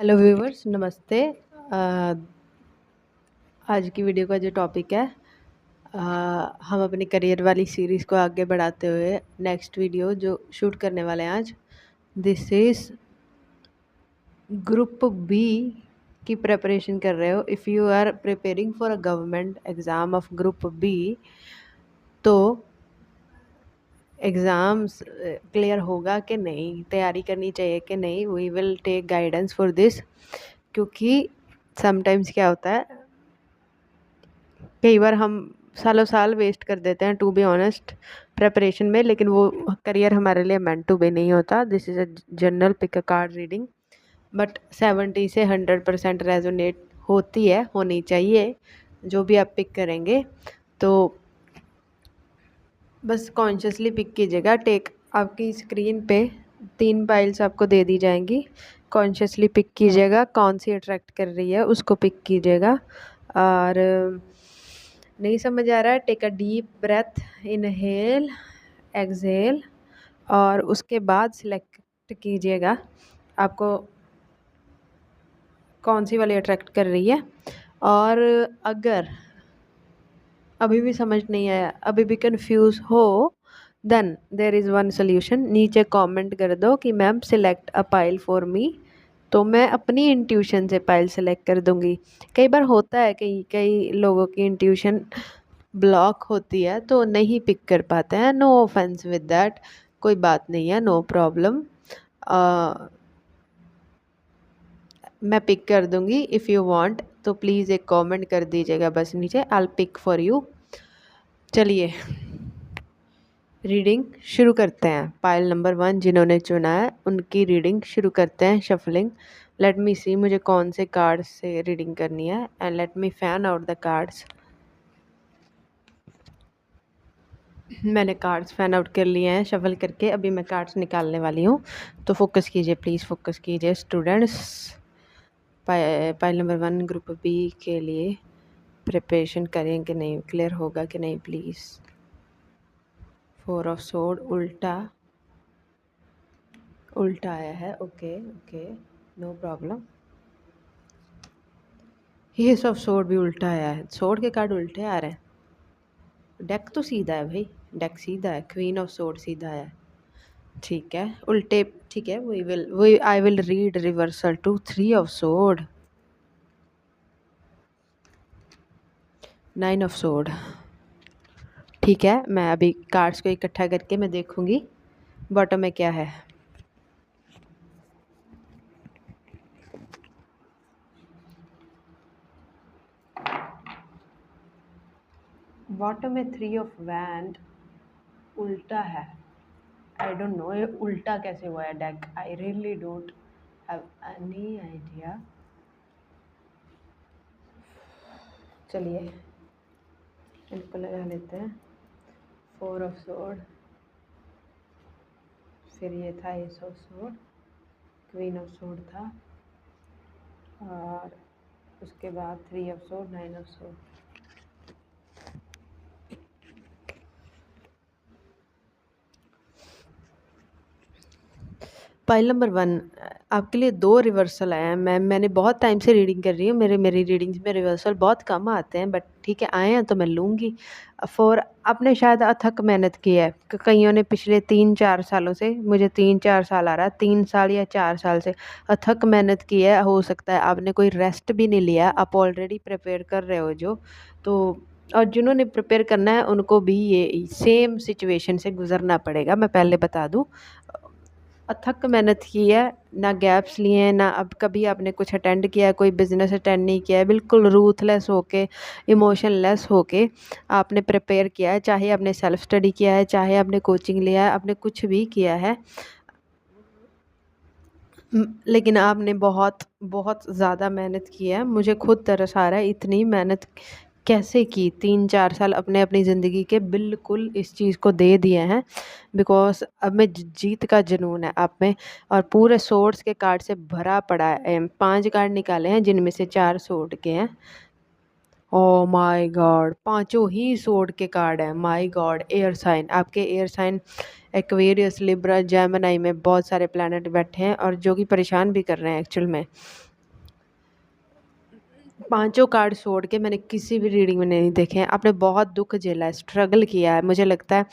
Hello viewers, नमस्ते। अ, आज की वीडियो का जो टॉपिक है, हम अपनी करियर वाली सीरीज़ को आगे बढ़ाते हुए नेक्स्ट वीडियो जो शूट करने वाले हैं आज, दिस इज़ ग्रुप बी की प्रिपरेशन कर रहे हो। If you are preparing for a government exam of group B, तो एग्ज़ाम्स क्लियर होगा कि नहीं, तैयारी करनी चाहिए कि नहीं, we will take guidance for this. क्योंकि समटाइम्स क्या होता है, कई बार हम सालों साल वेस्ट कर देते हैं टू बी ऑनेस्ट प्रेपरेशन में, लेकिन वो करियर हमारे लिए मेंट टू बी नहीं होता। This is a general pick a card reading, but 70 से 100% रेजोनेट होती है, होनी चाहिए जो भी आप पिक करेंगे। तो बस कॉन्शियसली पिक कीजिएगा। टेक आपकी स्क्रीन पे 3 फाइल्स आपको दे दी जाएंगी, कॉन्शियसली पिक कीजिएगा, कौन सी अट्रैक्ट कर रही है उसको पिक कीजिएगा। और नहीं समझ आ रहा है, take a deep breath, inhale, exhale, और उसके बाद सिलेक्ट कीजिएगा आपको कौन सी वाली अट्रैक्ट कर रही है। और अगर अभी भी समझ नहीं आया, अभी भी कंफ्यूज हो, then there is one solution. नीचे कमेंट कर दो कि ma'am select a pile for me, तो मैं अपनी इंट्यूशन से पाइल सेलेक्ट कर दूंगी। कई बार होता है कि कई लोगों की इंट्यूशन ब्लॉक होती है तो नहीं पिक कर पाते हैं। नो ऑफेंस विद दैट, कोई बात नहीं है, नो प्रॉब्लम। मैं पिक कर दूंगी। इफ़ यू वांट तो प्लीज़ एक कमेंट कर दीजिएगा बस नीचे, I will pick for you. चलिए रीडिंग शुरू करते हैं। पाइल नंबर 1 जिन्होंने चुना है उनकी रीडिंग शुरू करते हैं। शफलिंग, लेट मी सी मुझे कौन से कार्ड से रीडिंग करनी है, and let me fan out the cards. मैंने कार्ड्स फैन आउट कर लिए हैं शफल करके, अभी मैं कार्ड्स निकालने वाली हूँ, तो फोकस कीजिए, प्लीज़ फोकस कीजिए students. Pile number 1 group B के लिए प्रिपरेशन करें कि नहीं, क्लियर होगा कि नहीं प्लीज़। 4 ऑफ सोर्ड उल्टा आया है, okay okay, no problem. Ace of sword भी उल्टा आया है, सोर्ड के कार्ड उल्टे आ रहे हैं। डेक तो सीधा है भाई, डेक सीधा है। क्वीन ऑफ सोर्ड सीधा है, ठीक है, उल्टे ठीक है। We I will read reversal two 3 of sword, 9 of sword, ठीक है। मैं अभी कार्ड्स को इकट्ठा करके मैं देखूंगी बॉटम में क्या है। बॉटम में 3 ऑफ वैंड उल्टा है। आई डोंट नो ये उल्टा कैसे हुआ है deck, I really don't have any idea. चलिए इनको लगा लेते हैं। 4 ऑफ सोर्ड, फिर ये था S of sword, queen of sword था, और उसके बाद 3 of sword, 9 of sword. Pile number 1 आपके लिए 2 रिवर्सल आए हैं। मैंने बहुत टाइम से रीडिंग कर रही हूँ, मेरी रीडिंग्स में रिवर्सल बहुत कम आते हैं, बट ठीक है आए हैं तो मैं लूँगी। फॉर आपने शायद अथक मेहनत की है, कईयों ने पिछले 3-4 सालों से, मुझे 3-4 साल आ रहा है, 3 साल या 4 साल से अथक मेहनत की है। हो सकता है आपने कोई रेस्ट भी नहीं लिया, आप ऑलरेडी प्रिपेयर कर रहे हो जो, तो और जिन्होंने प्रिपेयर करना है उनको भी ये सेम सिचुएशन से गुजरना पड़ेगा, मैं पहले बता दूँ। अथक मेहनत की है, ना गैप्स लिए हैं, ना अब कभी आपने कुछ अटेंड किया है, कोई बिज़नेस अटेंड नहीं किया है, बिल्कुल रूथलेस होके, इमोशनलेस होके आपने प्रिपेयर किया है। चाहे आपने सेल्फ स्टडी किया है, चाहे आपने कोचिंग लिया है, आपने कुछ भी किया है, लेकिन आपने बहुत बहुत ज़्यादा मेहनत की है। मुझे खुद तरस आ रहा है, इतनी मेहनत कैसे की। 3-4 साल अपने अपनी ज़िंदगी के बिल्कुल इस चीज़ को दे दिए हैं, बिकॉज अब में जीत का जुनून है आप में, और पूरे सोर्ड्स के कार्ड से भरा पड़ा है। 5 कार्ड निकाले हैं जिनमें से 4 सोर्ड के हैं। ओ माय गॉड, पांचों ही सोर्ड के कार्ड हैं। माय गॉड, एयर साइन, आपके air sign Aquarius, Libra, Gemini में बहुत सारे प्लैनेट बैठे हैं और जो कि परेशान भी कर रहे हैं एक्चुअल में। पाँचों कार्ड छोड़ के मैंने किसी भी रीडिंग में नहीं देखे हैं। आपने बहुत दुःख झेला है, स्ट्रगल किया है। मुझे लगता है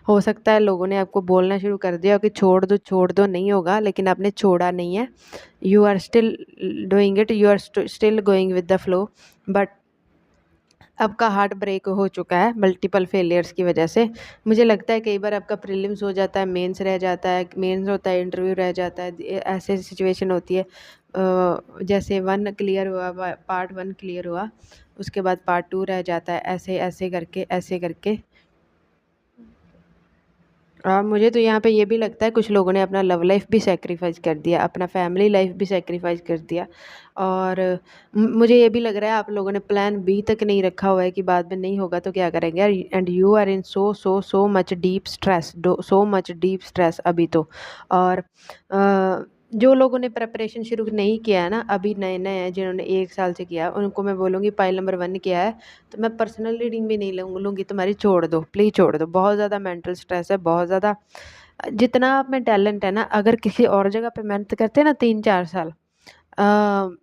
हो सकता है लोगों ने आपको बोलना शुरू कर दिया हो कि छोड़ दो, नहीं होगा, लेकिन आपने छोड़ा नहीं है। You are still doing it, you are still going with the flow. But आपका हार्ट ब्रेक हो चुका है मल्टीपल फेलियर्स की वजह से। मुझे लगता है कई बार आपका प्रीलिम्स हो जाता है, मेंस रह जाता है, मेंस होता है, इंटरव्यू रह जाता है, ऐसे सिचुएशन होती है। जैसे वन क्लियर हुआ, पार्ट वन क्लियर हुआ, उसके बाद पार्ट टू रह जाता है, ऐसे ऐसे करके। मुझे तो यहाँ पे ये भी लगता है कुछ लोगों ने अपना लव लाइफ भी सेक्रीफाइस कर दिया, अपना फैमिली लाइफ भी सेक्रीफाइस कर दिया। और मुझे ये भी लग रहा है आप लोगों ने प्लान बी तक नहीं रखा हुआ है कि बाद में नहीं होगा तो क्या करेंगे। And you are in so much deep stress, so much deep stress अभी तो। और जो लोगों ने प्रिपरेशन शुरू नहीं किया है ना, अभी नए नए हैं जिन्होंने 1 साल से किया, उनको मैं बोलूँगी पाइल नंबर 1 किया है तो मैं पर्सनल रीडिंग भी नहीं लूँगी तुम्हारी, छोड़ दो प्लीज़, छोड़ दो। बहुत ज़्यादा मेंटल स्ट्रेस है, बहुत ज़्यादा। जितना आप में टैलेंट है ना, अगर किसी और जगह पे मेहनत करते ना 3-4 साल, अ,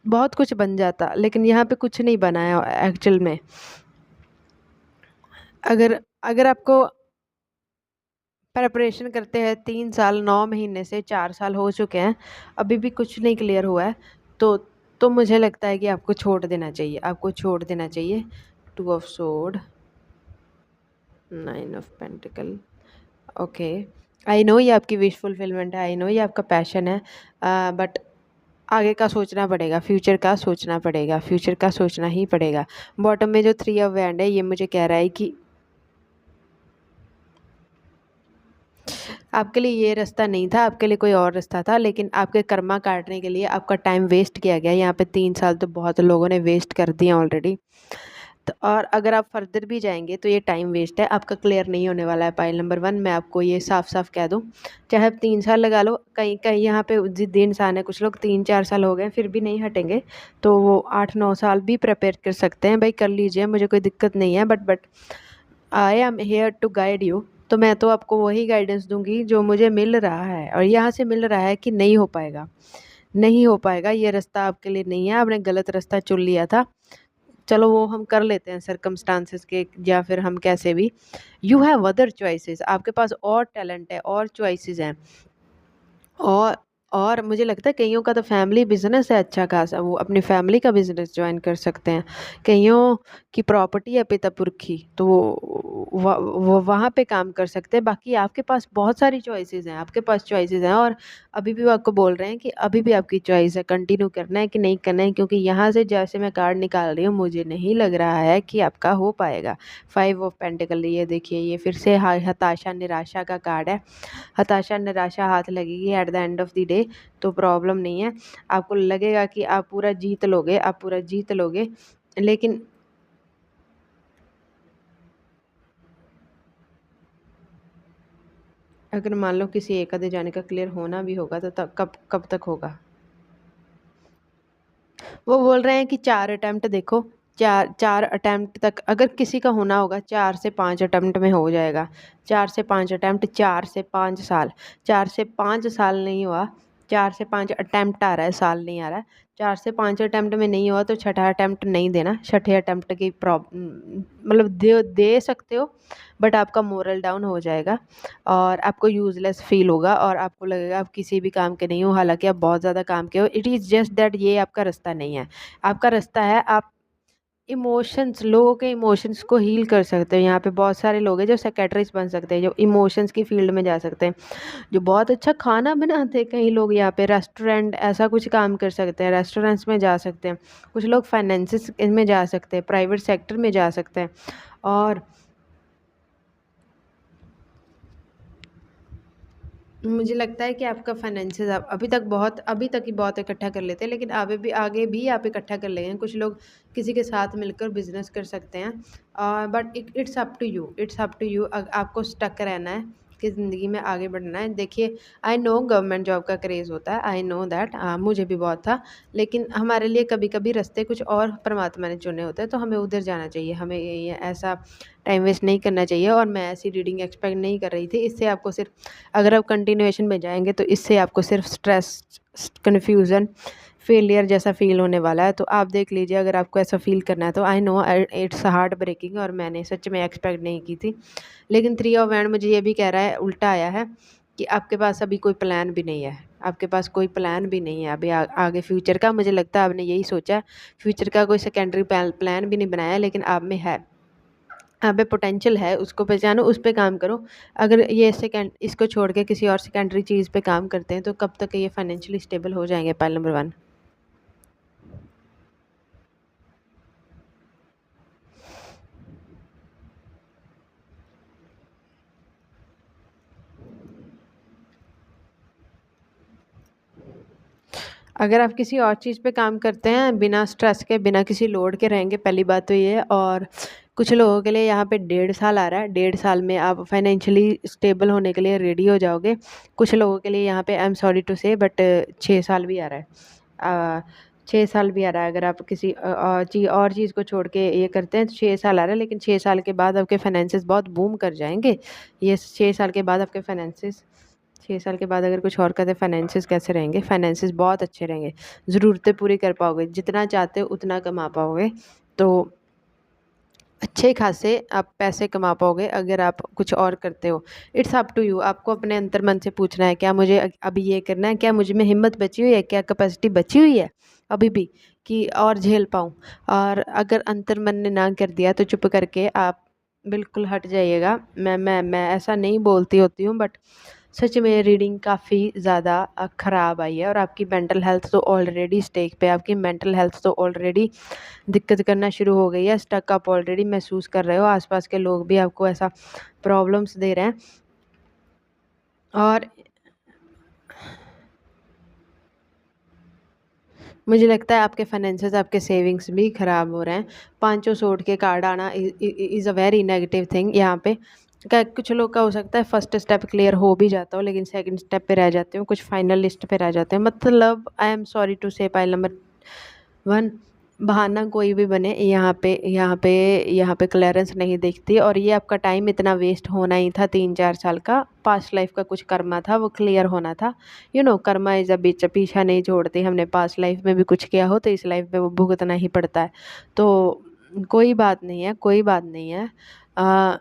बहुत कुछ बन जाता, लेकिन यहाँ पे कुछ नहीं बना है एक्चुअल में। अगर अगर आपको प्रिपरेशन करते हैं 3 साल 9 महीने से 4 साल हो चुके हैं, अभी भी कुछ नहीं क्लियर हुआ है, तो मुझे लगता है कि आपको छोड़ देना चाहिए, आपको छोड़ देना चाहिए। 2 of sword, 9 of pentacle. Okay, I know ये आपकी विश फुलफिलमेंट है, आई नो ये आपका पैशन है, बट आगे का सोचना पड़ेगा, फ्यूचर का सोचना पड़ेगा, फ्यूचर का सोचना ही पड़ेगा। बॉटम में जो 3 ऑफ वैंड है, ये मुझे कह रहा है कि आपके लिए ये रास्ता नहीं था, आपके लिए कोई और रास्ता था, लेकिन आपके कर्मा काटने के लिए आपका टाइम वेस्ट किया गया। यहाँ पे 3 साल तो बहुत लोगों ने वेस्ट कर दिए ऑलरेडी। तो और अगर आप फर्दर भी जाएंगे तो ये टाइम वेस्ट है, आपका क्लियर नहीं होने वाला है पाइल नंबर 1। मैं आपको ये साफ साफ कह दूँ, चाहे आप 3 साल लगा लो, कहीं कहीं यहाँ पे ज़िद्दी इंसान है, कुछ लोग 3-4 साल हो गए फिर भी नहीं हटेंगे, तो वो 8-9 साल भी प्रिपेयर कर सकते हैं। भाई कर लीजिए, मुझे कोई दिक्कत नहीं है, but I am here to guide you. तो मैं तो आपको वही गाइडेंस दूंगी जो मुझे मिल रहा है, और यहाँ से मिल रहा है कि नहीं हो पाएगा, नहीं हो पाएगा, ये रास्ता आपके लिए नहीं है, आपने गलत रास्ता चुन लिया था। चलो वो हम कर लेते हैं सर्कमस्टांसेस के, या फिर हम कैसे भी। यू हैव अदर चॉइसेस, आपके पास और टैलेंट है, और चॉइसेस हैं। और और मुझे लगता है कईयों का तो फैमिली बिजनेस है अच्छा खासा, वो अपनी फैमिली का बिजनेस ज्वाइन कर सकते हैं। कईयों की प्रॉपर्टी है पिता पुरखी, तो वो वहाँ पे काम कर सकते हैं। बाकी आपके पास बहुत सारी चॉइसेस हैं, आपके पास चॉइसेस हैं, और अभी भी वो आपको बोल रहे हैं कि अभी भी आपकी चॉइस है कंटिन्यू करना है कि नहीं करना है, क्योंकि यहाँ से जैसे मैं कार्ड निकाल रही हूँ मुझे नहीं लग रहा है कि आपका हो पाएगा। 5 ऑफ पेंटिकल, ये देखिए, ये फिर से हताशा निराशा का कार्ड है। हताशा निराशा हाथ लगेगी at the end of the day, तो प्रॉब्लम नहीं है। आपको लगेगा कि आप पूरा जीत लोगे, आप पूरा जीत लोगे, लेकिन अगर मान लो किसी एक आधे जाने का क्लियर होना भी होगा तो तब कब कब तक होगा। वो बोल रहे हैं कि 4 अटेम्प्ट देखो, 4 4 अटेम्प्ट तक अगर किसी का होना होगा, 4 से 5 अटेम्प्ट में हो जाएगा। 4 से 5 अटेम्प्ट, 4 से 5 साल, 4 से 5 साल नहीं हुआ, 4 से 5 अटेम्प्ट आ रहा है, साल नहीं आ रहा है। 4 से 5 अटेम्प्ट में नहीं हुआ तो छठा अटेम्प्ट नहीं देना, छठे अटेम्प्ट की मतलब दे सकते हो, बट आपका मोरल डाउन हो जाएगा और आपको यूज़लेस फील होगा और आपको लगेगा आप किसी भी काम के नहीं हो, हालांकि आप बहुत ज़्यादा काम के हो। इट इज़ जस्ट दैट ये आपका रास्ता नहीं है। आपका रास्ता है, आप इमोशंस, लोगों के इमोशंस को हील कर सकते हो। यहाँ पे बहुत सारे लोग हैं जो साइकेट्रिस्ट बन सकते हैं, जो इमोशंस की फील्ड में जा सकते हैं, जो बहुत अच्छा खाना बनाते हैं। कई लोग यहाँ पे रेस्टोरेंट ऐसा कुछ काम कर सकते हैं, रेस्टोरेंट्स में जा सकते हैं। कुछ लोग फाइनेंसिस में जा सकते हैं, प्राइवेट सेक्टर में जा सकते हैं। और मुझे लगता है कि आपका फाइनेंसेस आप अभी तक ही बहुत इकट्ठा कर लेते हैं, लेकिन आगे भी आप इकट्ठा कर लेंगे। कुछ लोग किसी के साथ मिलकर बिजनेस कर सकते हैं, but it's up to you, it's up to you. आपको स्टक रहना है कि ज़िंदगी में आगे बढ़ना है। देखिए, आई नो गवर्नमेंट जॉब का क्रेज़ होता है, आई नो दैट, मुझे भी बहुत था, लेकिन हमारे लिए कभी कभी रास्ते कुछ और परमात्मा ने चुने होते हैं, तो हमें उधर जाना चाहिए। हमें ये ऐसा टाइम वेस्ट नहीं करना चाहिए, और मैं ऐसी रीडिंग एक्सपेक्ट नहीं कर रही थी। इससे आपको सिर्फ, अगर आप कंटिन्यूएशन में जाएंगे तो इससे आपको सिर्फ स्ट्रेस, कन्फ्यूज़न, फेलियर जैसा फ़ील होने वाला है। तो आप देख लीजिए, अगर आपको ऐसा फ़ील करना है तो I know it's heart breaking, और मैंने सच में एक्सपेक्ट नहीं की थी। लेकिन थ्री ऑफ हैंड मुझे ये भी कह रहा है, उल्टा आया है कि आपके पास अभी कोई प्लान भी नहीं है। आपके पास कोई प्लान भी नहीं है अभी आगे फ्यूचर का। मुझे लगता है आपने यही सोचा है, फ्यूचर का कोई सेकेंडरी प्लान भी नहीं बनाया, लेकिन आप में है, आप में पोटेंशियल है, उसको पहचानो, उस पे काम करो। अगर ये सेकेंड इसको छोड़ के किसी और सेकेंडरी चीज़ पे काम करते हैं तो कब तक ये फाइनेंशियली स्टेबल हो जाएंगे? Point number 1। अगर आप किसी और चीज़ पे काम करते हैं बिना स्ट्रेस के, बिना किसी लोड के रहेंगे, पहली बात तो ये है। और कुछ लोगों के लिए यहाँ पे 1.5 साल आ रहा है, 1.5 साल में आप फाइनेंशियली स्टेबल होने के लिए रेडी हो जाओगे। कुछ लोगों के लिए यहाँ पे आई एम सॉरी टू से बट 6 साल भी आ रहा है। 6 साल भी आ रहा है। अगर आप किसी और चीज़ को छोड़ के ये करते हैं तो 6 साल आ रहा है, लेकिन 6 साल के बाद आपके फाइनेंसेस बहुत बूम कर जाएंगे। ये 6 साल के बाद आपके फाइनेंसेस, 6 साल के बाद अगर कुछ और करते, फाइनेंसेस कैसे रहेंगे? फाइनेंसेस बहुत अच्छे रहेंगे, ज़रूरतें पूरी कर पाओगे, जितना चाहते हो उतना कमा पाओगे। तो अच्छे खासे आप पैसे कमा पाओगे अगर आप कुछ और करते हो। It's up to you. आपको अपने अंतर्मन से पूछना है, क्या मुझे अभी ये करना है? क्या मुझ में हिम्मत बची हुई है? क्या कैपेसिटी बची हुई है अभी भी कि और झेल पाऊँ? और अगर अंतर्मन ने ना कर दिया तो चुप करके आप बिल्कुल हट जाइएगा। मैं ऐसा नहीं बोलती होती हूँ, बट सच में रीडिंग काफ़ी ज़्यादा ख़राब आई है, और आपकी मेंटल हेल्थ तो ऑलरेडी स्टेक पे है। आपकी मेंटल हेल्थ तो ऑलरेडी दिक्कत करना शुरू हो गई है। स्टक आप ऑलरेडी महसूस कर रहे हो, आसपास के लोग भी आपको ऐसा प्रॉब्लम्स दे रहे हैं। और मुझे लगता है आपके फाइनेंसेस, आपके सेविंग्स भी ख़राब हो रहे हैं। पांचों सोर्ड के कार्ड आना is a very negative thing यहाँ पे। क्या कुछ लोग का हो सकता है फर्स्ट स्टेप क्लियर हो भी जाता हो, लेकिन सेकंड स्टेप पे रह जाते हो, कुछ फाइनल लिस्ट पे रह जाते हैं। मतलब आई एम सॉरी टू से पाइल नंबर 1, बहाना कोई भी बने, यहाँ पे क्लियरेंस नहीं दिखती। और ये आपका टाइम इतना वेस्ट होना ही था 3-4 साल का। पास्ट लाइफ का कुछ कर्मा था, वो क्लियर होना था। कर्मा इज़ अ बिच, पीछा नहीं छोड़ती। हमने पास्ट लाइफ में भी कुछ किया हो तो इस लाइफ में वो भुगतना ही पड़ता है। तो कोई बात नहीं है, कोई बात नहीं है। अ,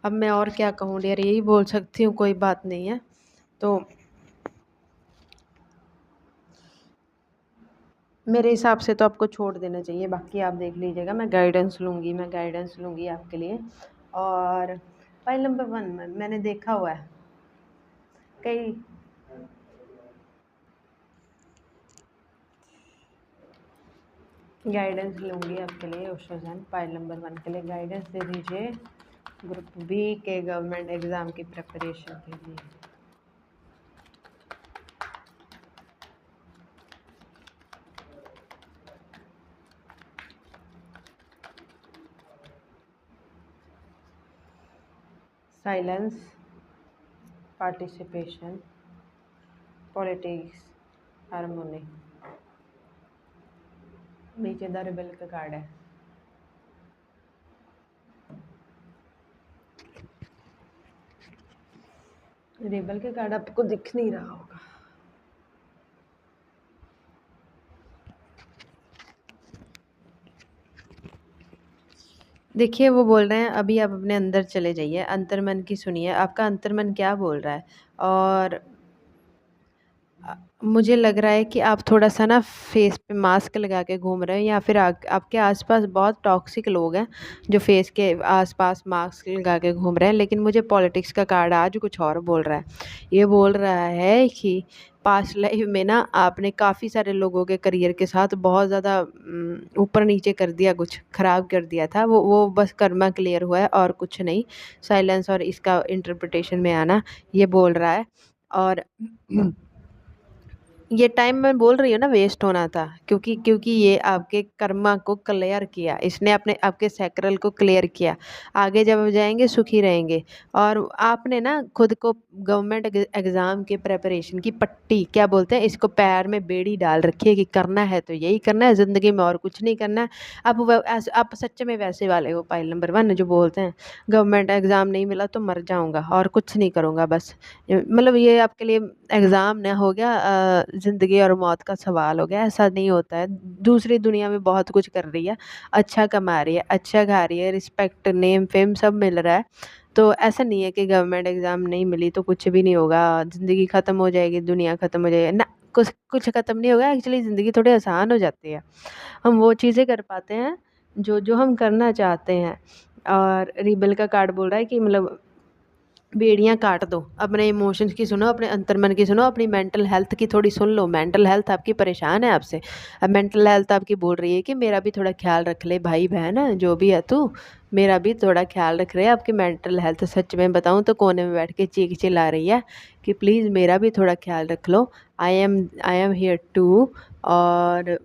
अब मैं और क्या कहूँ डियर, यही बोल सकती हूँ, कोई बात नहीं है। तो मेरे हिसाब से तो आपको छोड़ देना चाहिए, बाकी आप देख लीजिएगा। मैं गाइडेंस लूँगी आपके लिए। और फाइल नंबर 1 में मैंने देखा हुआ है कई, गाइडेंस लूँगी आपके लिए उषा फाइल नंबर 1 के लिए गाइडेंस दे दीजिए। ग्रुप बी के गवर्नमेंट एग्ज़ाम की प्रिपरेशन के लिए। Silence, participation, politics, harmony. नीचे द रिबल का कार्ड है। रिबल के कार्ड आपको दिख नहीं रहा होगा। देखिए, वो बोल रहे हैं अभी आप अपने अंदर चले जाइए, अंतर्मन की सुनिए, आपका अंतर्मन क्या बोल रहा है। और मुझे लग रहा है कि आप थोड़ा-सा ना फेस पे मास्क लगा के घूम रहे हैं, या फिर आपके आस-पास बहुत टॉक्सिक लोग हैं, जो फेस के आस-पास मास्क लगा के घूम रहे हैं। लेकिन मुझे पॉलिटिक्स का कार्ड आज कुछ और बोल रहा है। ये बोल रहा है कि पास्ट लाइफ में ना आपने काफ़ी सारे लोगों के करियर के साथ बहुत ज़्यादा ऊपर-नीचे कर दिया, कुछ ख़राब कर दिया था। वो बस कर्मा क्लियर हुआ है और कुछ नहीं। साइलेंस और इसका इंटरप्रिटेशन में आना, ये बोल रहा है। और ये टाइम मैं बोल रही हूँ ना वेस्ट होना था, क्योंकि ये आपके कर्मा को क्लियर किया, इसने अपने आपके सैक्रल को क्लियर किया। आगे जब आप जाएंगे सुखी रहेंगे। और आपने ना खुद को गवर्नमेंट एग्ज़ाम के प्रिपरेशन की पट्टी क्या बोलते हैं इसको, पैर में बेड़ी डाल रखी है कि करना है तो यही करना है ज़िंदगी में, और कुछ नहीं करना है। आप सच्चे में वैसे वाले हो पाइल नंबर 1 जो बोलते हैं गवर्नमेंट एग्ज़ाम नहीं मिला तो मर जाऊंगा और कुछ नहीं करूंगा बस। मतलब ये आपके लिए एग्ज़ाम ना हो गया ज़िंदगी और मौत का सवाल हो गया, ऐसा नहीं होता है। दूसरी दुनिया में बहुत कुछ कर रही है, अच्छा कमा रही है, अच्छा खा रही है, रिस्पेक्ट, नेम, फेम सब मिल रहा है। तो ऐसा नहीं है कि गवर्नमेंट एग्ज़ाम नहीं मिली तो कुछ भी नहीं होगा, ज़िंदगी ख़त्म हो जाएगी, दुनिया ख़त्म हो जाएगी, ना, कुछ कुछ ख़त्म नहीं होगा। एक्चुअली ज़िंदगी थोड़ी आसान हो जाती है। हम वो चीज़ें कर पाते हैं जो जो हम करना चाहते हैं। और रिबेल का कार्ड बोल रहा है कि मतलब बेड़ियाँ काट दो, अपने इमोशंस की सुनो, अपने अंतर्मन की सुनो, अपनी मेंटल हेल्थ की थोड़ी सुन लो। मेंटल हेल्थ आपकी परेशान है आपसे, अब मेंटल हेल्थ आपकी बोल रही है कि मेरा भी थोड़ा ख्याल रख ले भाई बहन, जो भी है तू, मेरा भी थोड़ा ख्याल रख रहे है। आपकी मेंटल हेल्थ सच में बताऊँ तो कोने में बैठ के चीख चिल्ला रही है कि प्लीज़ मेरा भी थोड़ा ख्याल रख लो। I am here too. और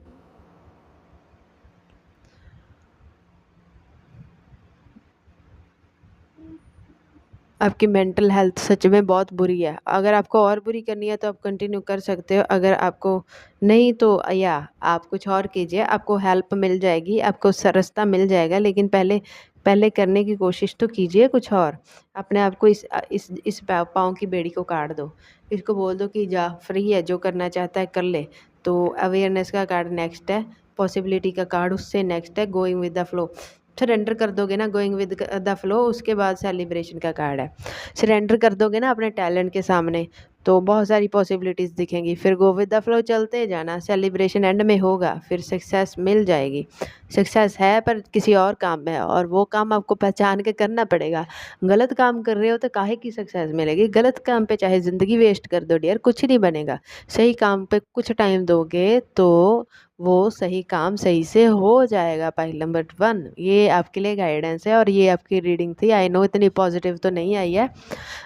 आपकी मेंटल हेल्थ सच में बहुत बुरी है। अगर आपको और बुरी करनी है तो आप कंटिन्यू कर सकते हो, अगर आपको नहीं तो या आप कुछ और कीजिए, आपको हेल्प मिल जाएगी, आपको रास्ता मिल जाएगा, लेकिन पहले पहले करने की कोशिश तो कीजिए कुछ और। अपने आप को इस पाँव की बेड़ी को काट दो, इसको बोल दो कि जा फ्री है, जो करना चाहता है कर ले। तो अवेयरनेस का कार्ड नेक्स्ट है, पॉसिबिलिटी का कार्ड उससे नेक्स्ट है, going with the flow. Surrender कर दोगे ना, गोइंग विद द फ्लो, उसके बाद सेलिब्रेशन का कार्ड है। सरेंडर कर दोगे ना अपने टैलेंट के सामने, तो बहुत सारी पॉसिबिलिटीज़ दिखेंगी। फिर गो विद द फ्लो चलते जाना, सेलिब्रेशन एंड में होगा, फिर सक्सेस मिल जाएगी। सक्सेस है पर किसी और काम में है, और वो काम आपको पहचान के करना पड़ेगा। गलत काम कर रहे हो तो काहे की सक्सेस मिलेगी? गलत काम पे चाहे ज़िंदगी वेस्ट कर दो डियर, कुछ नहीं बनेगा। सही काम पे कुछ टाइम दोगे तो वो सही काम सही से हो जाएगा। पॉइंट नंबर 1 ये आपके लिए गाइडेंस है, और ये आपकी रीडिंग थी। आई नो इतनी पॉजिटिव तो नहीं आई है,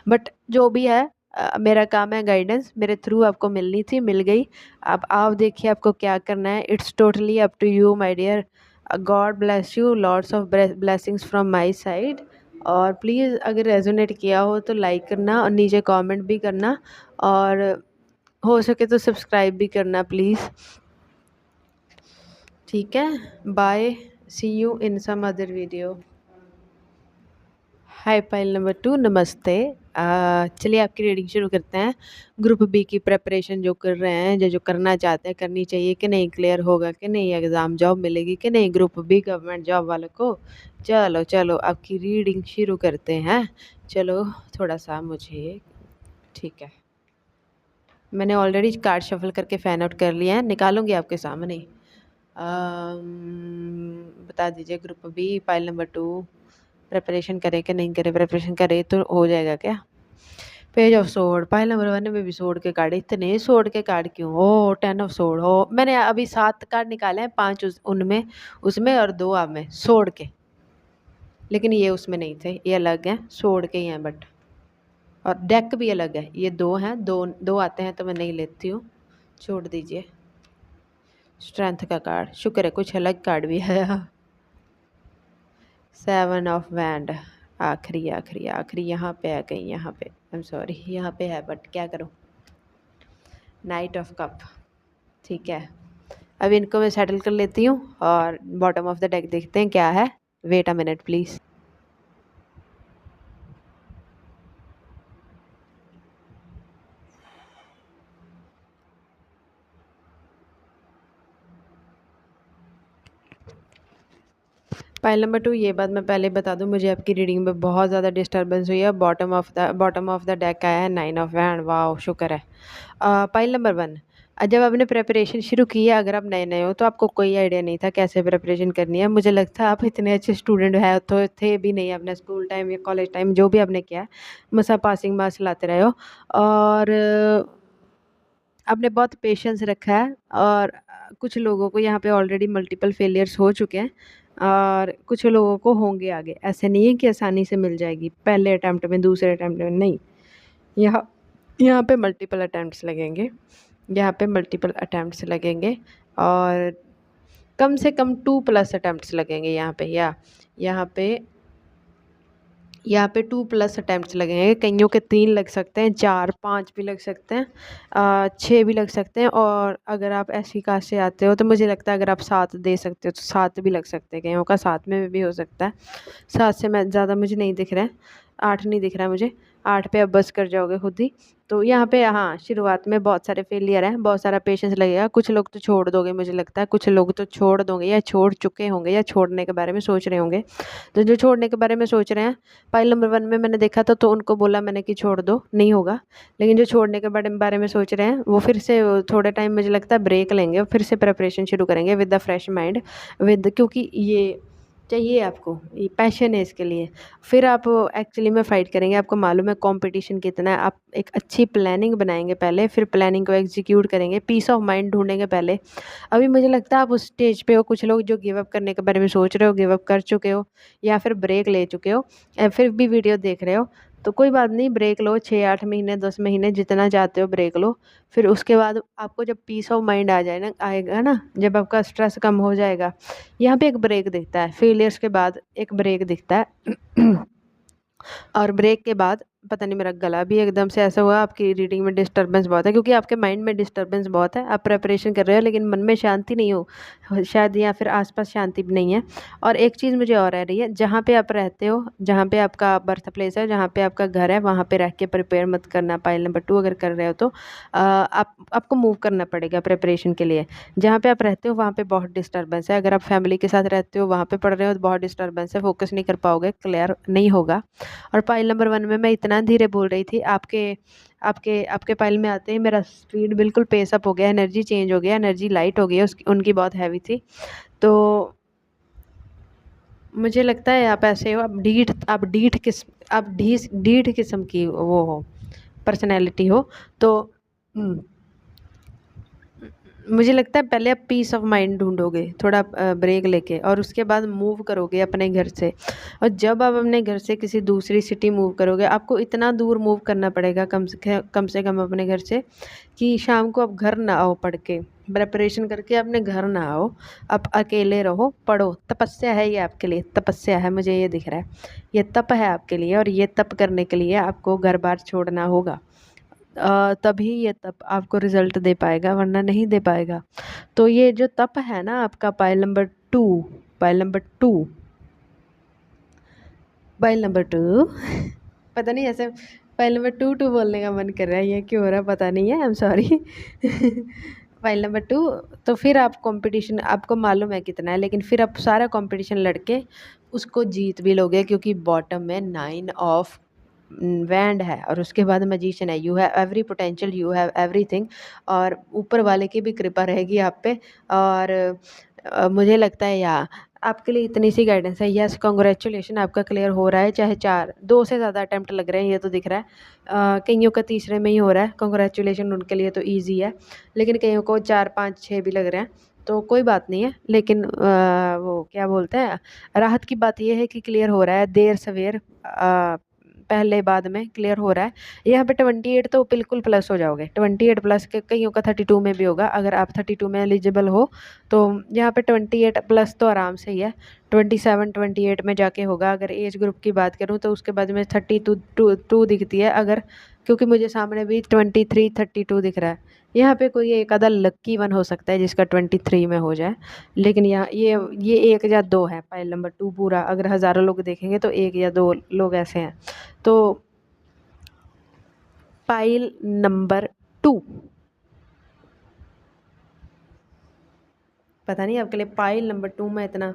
बट जो भी है, मेरा काम है गाइडेंस, मेरे थ्रू आपको मिलनी थी, मिल गई। अब आप देखिए आपको क्या करना है। It's totally up to you my dear. God bless you, lots of blessings from my side. और प्लीज़ अगर रेजोनेट किया हो तो लाइक करना, और नीचे कमेंट भी करना, और हो सके तो सब्सक्राइब भी करना प्लीज़। ठीक है, bye, see you in some other video. Hi pile number 2, नमस्ते। चलिए आपकी रीडिंग शुरू करते हैं। ग्रुप बी की प्रिपरेशन जो कर रहे हैं, जो जो करना चाहते हैं, करनी चाहिए कि नहीं, क्लियर होगा कि नहीं, एग्ज़ाम जॉब मिलेगी कि नहीं ग्रुप बी गवर्नमेंट जॉब वालों को। चलो चलो आपकी रीडिंग शुरू करते हैं। चलो थोड़ा सा मुझे, ठीक है, मैंने ऑलरेडी कार्ड शफल करके फ़ैन आउट कर लिया है, निकालूंगी आपके सामने। बता दीजिए group B pile number 2 preparation करे कि नहीं करे। प्रिपरेशन करे तो हो जाएगा क्या? Page of sword pile number 1 में भी सोर्ड के कार्ड, इतने सोर्ड के कार्ड क्यों? ओ 10 ऑफ सोर्ड हो, मैंने अभी 7 कार्ड निकाले हैं, 5 उनमें उसमें और 2 आप में सोर्ड के, लेकिन ये उसमें नहीं थे, ये अलग हैं, सोर्ड के ही हैं बट। और डेक भी अलग है, ये 2 हैं, दो दो आते हैं तो मैं नहीं लेती हूँ, छोड़ दीजिए। स्ट्रेंथ का कार्ड, शुक्र है कुछ अलग कार्ड भी है। 7 ऑफ वैंड, आखिरी आखिरी आखिरी यहाँ पे है कहीं, यहाँ पे, आई एम सॉरी, यहाँ पे है बट क्या करूँ। नाइट ऑफ कप, ठीक है, अब इनको मैं सेटल कर लेती हूँ और बॉटम ऑफ द डेक देखते हैं क्या है। Wait a minute please. File number 2, ये बात मैं पहले बता दूं, मुझे आपकी रीडिंग में बहुत ज़्यादा डिस्टर्बेंस हुई है। बॉटम ऑफ द डेक आया है 9 ऑफ हैंड, वाह शुक्र है। फाइल नंबर 1, जब आपने प्रिपरेशन शुरू की है, अगर आप नए नए हो तो आपको कोई आइडिया नहीं था कैसे प्रिपरेशन करनी है। मुझे लगता है आप इतने अच्छे स्टूडेंट है तो थे भी नहीं अपने स्कूल टाइम या कॉलेज टाइम, जो भी आपने किया है, मसा पासिंग मार्क्स लाते रहे हो। और आपने बहुत पेशेंस रखा है, और कुछ लोगों को यहाँ पे ऑलरेडी मल्टीपल फेलियर्स हो चुके हैं, और कुछ लोगों को होंगे आगे। ऐसे नहीं है कि आसानी से मिल जाएगी पहले अटैम्प्ट में, दूसरे अटैम्प्ट में नहीं। यहाँ यहाँ पे मल्टीपल अटैम्प्ट्स लगेंगे, यहाँ पे मल्टीपल अटैम्प्ट्स लगेंगे, और कम से कम 2+ अटैम्प्ट्स लगेंगे यहाँ पे, या यहाँ पे 2+ अटैम्प्ट्स लगेंगे। कईयों के 3 लग सकते हैं, 4 5 भी लग सकते हैं, 6 भी लग सकते हैं। और अगर आप ऐसी कास्ट से आते हो तो मुझे लगता है अगर आप 7 दे सकते हो तो 7 भी लग सकते हैं, कईयों का 7 में भी हो सकता है। 7 से मैं ज़्यादा मुझे नहीं दिख रहा है। 8 नहीं दिख रहा है मुझे, 8 पे आप बस कर जाओगे खुद ही। तो यहाँ पे हाँ, शुरुआत में बहुत सारे फेलियर हैं, बहुत सारा पेशेंस लगेगा, कुछ लोग तो छोड़ दोगे मुझे लगता है, कुछ लोग तो छोड़ दोगे या छोड़ चुके होंगे या छोड़ने के बारे में सोच रहे होंगे। तो जो छोड़ने के बारे में सोच रहे हैं, पाइल नंबर 1 में मैंने देखा था तो उनको बोला मैंने कि छोड़ दो, नहीं होगा। लेकिन जो छोड़ने के बारे में सोच रहे हैं वो फिर से थोड़े टाइम मुझे लगता है ब्रेक लेंगे और फिर से प्रिपरेशन शुरू करेंगे with the fresh mind, with क्योंकि ये चाहिए आपको, ये पैशन है इसके लिए। फिर आप एक्चुअली में फ़ाइट करेंगे, आपको मालूम है कॉम्पिटिशन कितना है, आप एक अच्छी प्लानिंग बनाएँगे पहले, फिर प्लानिंग को एग्जीक्यूट करेंगे, पीस ऑफ माइंड ढूँढेंगे पहले। अभी मुझे लगता है आप उस स्टेज पे हो, कुछ लोग जो गिव अप करने के बारे में सोच रहे हो, गिव अप कर चुके हो या फिर ब्रेक ले चुके हो, फिर भी वीडियो देख रहे हो, तो कोई बात नहीं, ब्रेक लो, 6-8 महीने, 10 महीने जितना चाहते हो ब्रेक लो। फिर उसके बाद आपको जब पीस ऑफ माइंड आएगा ना, जब आपका स्ट्रेस कम हो जाएगा, यहाँ पे एक ब्रेक दिखता है, फेलियर्स के बाद एक ब्रेक दिखता है। और ब्रेक के बाद पता नहीं, मेरा गला भी एकदम से ऐसा हुआ, आपकी रीडिंग में डिस्टर्बेंस बहुत है क्योंकि आपके माइंड में डिस्टर्बेंस बहुत है, आप प्रिपरेशन कर रहे हो लेकिन मन में शांति नहीं हो शायद, या फिर आसपास शांति भी नहीं है। और एक चीज़ मुझे और आ रही है, जहाँ पे आप रहते हो, जहाँ पे आपका बर्थ प्लेस है, जहाँ पे आपका घर है, वहाँ पे रह के प्रिपेयर मत करना पाइल नंबर 2 अगर कर रहे हो तो। आपको मूव करना पड़ेगा प्रिपरेशन के लिए। जहाँ पे आप रहते हो वहाँ पे बहुत डिस्टर्बेंस है, अगर आप फैमिली के साथ रहते हो, वहाँ पे पढ़ रहे हो तो बहुत डिस्टर्बेंस है, फोकस नहीं कर पाओगे, क्लियर नहीं होगा। और पाइल नंबर 1 में मैं इतना धीरे बोल रही थी, आपके आपके आपके पाइल में आते ही मेरा स्पीड बिल्कुल पेस अप हो गया, एनर्जी चेंज हो गया, एनर्जी लाइट हो गई है, उसकी उनकी बहुत हैवी थी। तो मुझे लगता है आप ऐसे हो, आप ढीठ किस्म की वो हो, पर्सनैलिटी हो। तो मुझे लगता है पहले आप पीस ऑफ माइंड ढूंढोगे थोड़ा ब्रेक लेके, और उसके बाद मूव करोगे अपने घर से। और जब आप अपने घर से किसी दूसरी सिटी मूव करोगे, आपको इतना दूर मूव करना पड़ेगा कम से कम अपने घर से, कि शाम को आप घर ना आओ पढ़ के, प्रिपरेशन करके अपने घर ना आओ, आप अकेले रहो, पढ़ो। तपस्या है ये आपके लिए, तपस्या है, मुझे ये दिख रहा है, ये तप है आपके लिए, और ये तप करने के लिए आपको घर बार छोड़ना होगा। तभी ये तप आपको रिजल्ट दे पाएगा, वरना नहीं दे पाएगा। तो ये जो तप है ना आपका, pile number 2, pile number 2, pile number 2, पता नहीं ऐसे पाइल नंबर 2 बोलने का मन कर रहा है, ये क्यों हो रहा है पता नहीं है, I am sorry. File number 2, तो फिर आप कंपटीशन आपको मालूम है कितना है, लेकिन फिर आप सारा कंपटीशन लड़के उसको जीत भी लोगे, क्योंकि बॉटम में 9 ऑफ वैंड है और उसके बाद मैजिशियन है। You have every potential, you have everything, और ऊपर वाले की भी कृपा रहेगी आप पे। और मुझे लगता है या आपके लिए इतनी सी गाइडेंस है। यस, कॉन्ग्रेचुलेशन, आपका क्लियर हो रहा है, चाहे 2 से ज़्यादा अटैम्प्ट लग रहे हैं, ये तो दिख रहा है। कईयों का तीसरे में ही हो रहा है, कॉन्ग्रेचुलेशन, उनके लिए तो ईजी है। लेकिन कईयों को 4, 5, 6 भी लग रहे हैं, तो कोई बात नहीं है। लेकिन वो क्या बोलते हैं, राहत की बात ये है कि क्लियर हो रहा है, देर सवेर पहले बाद में क्लियर हो रहा है। यहाँ पे 28 तो बिल्कुल प्लस हो जाओगे, 28 प्लस के, कईयों का 32 में भी होगा, अगर आप 32 में एलिजिबल हो तो यहाँ पे 28 प्लस तो आराम से ही है। 27, 28 में जाके होगा। अगर एज ग्रुप की बात करूँ तो उसके बाद में 32 दिखती है, अगर, क्योंकि मुझे सामने भी 23, 32 दिख रहा है। यहाँ पे कोई एक आधा लक्की वन हो सकता है जिसका 23 में हो जाए, लेकिन यहाँ ये 1 या 2 है पाइल नंबर 2 पूरा, अगर हज़ारों लोग देखेंगे तो 1 या 2 लोग ऐसे हैं। तो पाइल नंबर 2, पता नहीं आपके लिए पाइल नंबर 2 में इतना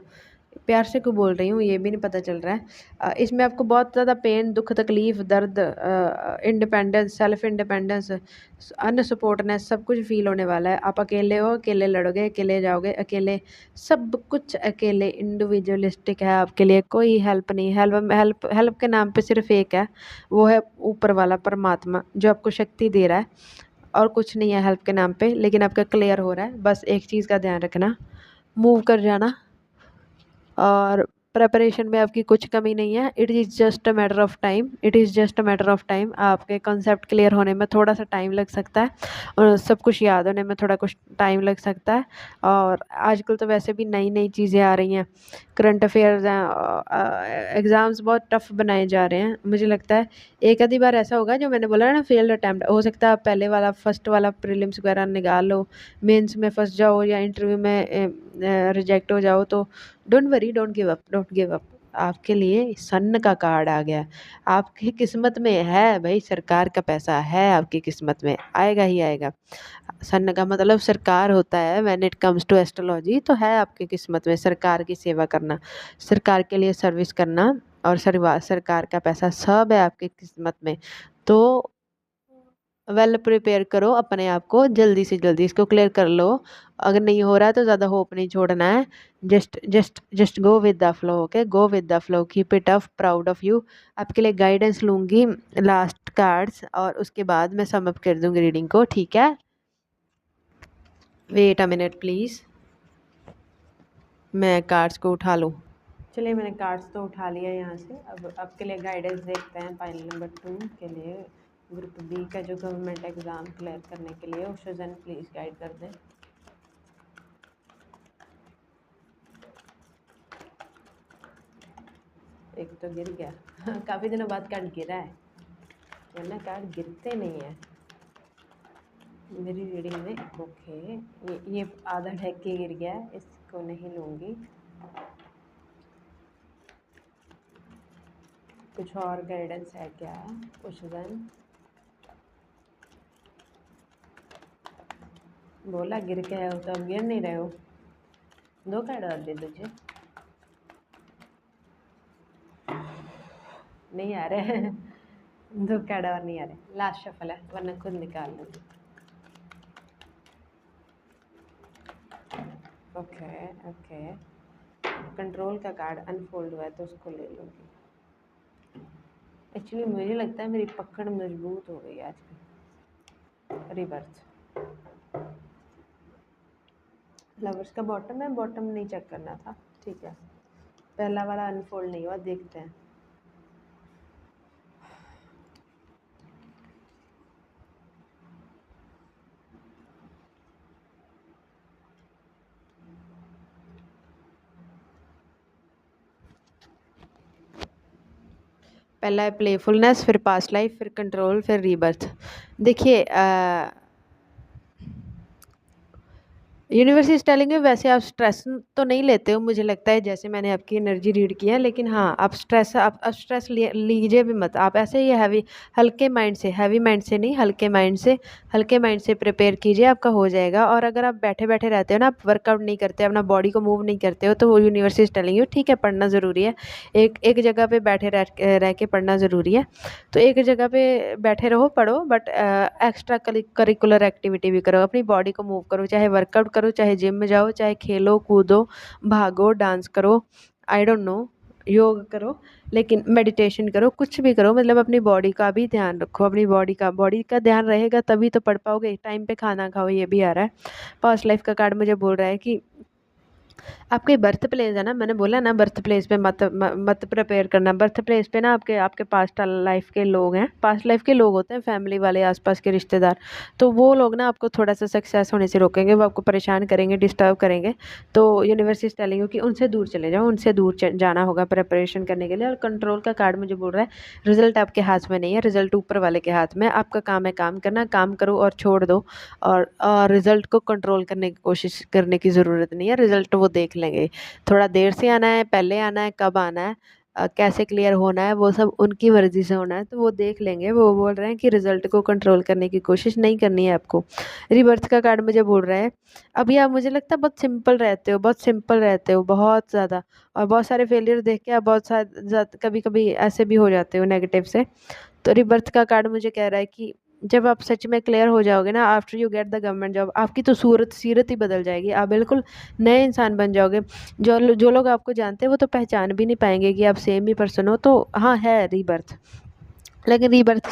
प्यार से क्यों बोल रही हूँ ये भी नहीं पता चल रहा है। इसमें आपको बहुत ज़्यादा पेन, दुख, तकलीफ, दर्द, इंडिपेंडेंस, सेल्फ इंडिपेंडेंस, अनसपोर्टनेस, सब कुछ फील होने वाला है। आप अकेले हो, अकेले लड़ोगे, अकेले जाओगे, अकेले, सब कुछ अकेले, इंडिविजुअलिस्टिक है आपके लिए, कोई हेल्प नहीं। हेल्प के नाम पे सिर्फ एक है, वो है ऊपर वाला परमात्मा जो आपको शक्ति दे रहा है, और कुछ नहीं है हेल्प के नाम पे। लेकिन आपका क्लियर हो रहा है, बस एक चीज़ का ध्यान रखना, मूव कर जाना, और प्रिपरेशन में आपकी कुछ कमी नहीं है। It is just a matter of time, it is just a matter of time. आपके कॉन्सेप्ट क्लियर होने में थोड़ा सा टाइम लग सकता है, और सब कुछ याद होने में थोड़ा कुछ टाइम लग सकता है। और आजकल तो वैसे भी नई नई चीज़ें आ रही हैं, करंट अफेयर्स हैं, एग्ज़ाम्स बहुत टफ बनाए जा रहे हैं। मुझे लगता है एक आधी बार ऐसा होगा, जो मैंने बोला ना, फेल्ड अटैम्प्ट हो सकता है, आप पहले वाला फर्स्ट वाला प्रीलिम्स वगैरह निकाल लो, मेंस में फंस जाओ, या इंटरव्यू में रिजेक्ट हो जाओ, तो don't worry, don't give up, don't give up. आपके लिए सन का कार्ड आ गया। आपकी किस्मत में है भाई, सरकार का पैसा है आपकी किस्मत में, आएगा ही आएगा। सन का मतलब सरकार होता है, when it comes to astrology, तो है आपकी किस्मत में सरकार की सेवा करना, सरकार के लिए सर्विस करना, और सरकार का पैसा सब है आपकी किस्मत में। तो वेल प्रिपेयर करो अपने आप को, जल्दी से जल्दी इसको क्लियर कर लो। अगर नहीं हो रहा है तो ज़्यादा होप नहीं छोड़ना है। Just go with the flow, okay, go with the flow, keep it up, proud of you. आपके लिए गाइडेंस लूँगी, लास्ट कार्ड्स, और उसके बाद मैं सम अप कर दूँगी रीडिंग को, ठीक है। वेट अ मिनट प्लीज़, मैं कार्ड्स को उठा लूँ। चलिए, मैंने कार्ड्स तो उठा लिया यहाँ से। अब आपके लिए गाइडेंस देखते हैं पाइल नंबर 2 के लिए, ग्रुप बी का जो गवर्नमेंट एग्ज़ाम क्लियर करने के लिए। ओशोजन प्लीज़ गाइड कर दें। एक तो गिर गया काफ़ी दिनों बाद कार्ड गिरा है, वरना कार्ड गिरते नहीं है मेरी रीडिंग में। ओके, ये आधा ढक के गिर गया है, इसको नहीं लूँगी। कुछ और गाइडेंस है क्या ओशोजन? बोला गिर के हो तो अब गिर नहीं रहे हो। 2 कार्ड और दे दीजिए। नहीं आ रहे 2 कार्ड और नहीं आ रहे। लास्ट शफल है, वरना खुद निकाल लूँगी। ओके ओके, कंट्रोल का कार्ड अनफोल्ड हुआ है तो उसको ले लूँगी। एक्चुअली मुझे लगता है मेरी पकड़ मजबूत हो गई आजकल। रिवर्स लवर्स का बॉटम है, बॉटम नहीं चेक करना था, ठीक है। पहला वाला अनफोल्ड नहीं हुआ, देखते हैं। पहला है प्लेफुलनेस, फिर पास्ट लाइफ, फिर कंट्रोल, फिर रीबर्थ। देखिए, यूनिवर्स इज टेलिंग यू, वैसे आप स्ट्रेस तो नहीं लेते हो मुझे लगता है, जैसे मैंने आपकी एनर्जी रीड किया है, लेकिन हाँ, आप स्ट्रेस लीजिए भी मत। आप ऐसे ही हैवी, हल्के माइंड से, हैवी माइंड से नहीं, हल्के माइंड से प्रिपेयर कीजिए, आपका हो जाएगा। और अगर आप बैठे बैठे रहते हो ना, आप वर्कआउट नहीं करते, अपना बॉडी को मूव नहीं करते हो, तो वो यूनिवर्स इज टेलिंग यू ठीक है, पढ़ना ज़रूरी है। एक एक जगह पे बैठे रह के पढ़ना ज़रूरी है। तो एक जगह पे बैठे रहो, पढ़ो, बट एक्स्ट्रा करिकुलर एक्टिविटी भी करो, अपनी बॉडी को मूव करो, चाहे वर्कआउट करो, चाहे जिम में जाओ, चाहे खेलो कूदो, भागो, डांस करो, आई डोंट नो, योग करो, लेकिन मेडिटेशन करो, कुछ भी करो, मतलब अपनी बॉडी का भी ध्यान रखो। अपनी बॉडी का ध्यान रहेगा तभी तो पढ़ पाओगे। टाइम पे खाना खाओ, ये भी आ रहा है। पास्ट लाइफ का कार्ड मुझे बोल रहा है कि आपके बर्थ प्लेस है ना, मैंने बोला ना, बर्थ प्लेस पे मत प्रिपेयर करना। बर्थ प्लेस पे ना आपके पास्ट लाइफ के लोग हैं, पास्ट लाइफ के लोग होते हैं, फैमिली वाले, आसपास के रिश्तेदार। तो वो लोग ना आपको थोड़ा सा सक्सेस होने से रोकेंगे, वो आपको परेशान करेंगे, डिस्टर्ब करेंगे। तो यूनिवर्स इज टेलिंग यू कि उनसे दूर चले जाओ, उनसे दूर जाना होगा प्रिपरेशन करने के लिए। और कंट्रोल का कार्ड मुझे बोल रहा है रिजल्ट आपके हाथ में नहीं है, रिजल्ट ऊपर वाले के हाथ में। आपका काम है काम करना, काम करो और छोड़ दो। और रिजल्ट को कंट्रोल करने की कोशिश करने की ज़रूरत नहीं है, रिजल्ट वो देख लेंगे। थोड़ा देर से आना है, पहले आना है, कब आना है, कैसे क्लियर होना है, वो सब उनकी मर्ज़ी से होना है, तो वो देख लेंगे। वो बोल रहे हैं कि रिज़ल्ट को कंट्रोल करने की कोशिश नहीं करनी है आपको। रिबर्थ का कार्ड मुझे बोल रहा है अभी आप, मुझे लगता है बहुत सिंपल रहते हो, बहुत सिंपल रहते हो, बहुत ज़्यादा। और बहुत सारे फेलियर देख के आप बहुत सारे कभी कभी ऐसे भी हो जाते हो नेगेटिव से। तो रिबर्थ का कार्ड मुझे कह रहा है कि जब आप सच में क्लियर हो जाओगे ना, after you get the government job, आपकी तो सीरत ही बदल जाएगी। आप बिल्कुल नए इंसान बन जाओगे। जो लोग आपको जानते हैं वो तो पहचान भी नहीं पाएंगे कि आप सेम ही पर्सन हो। तो हाँ, है रीबर्थ, लेकिन रीबर्थ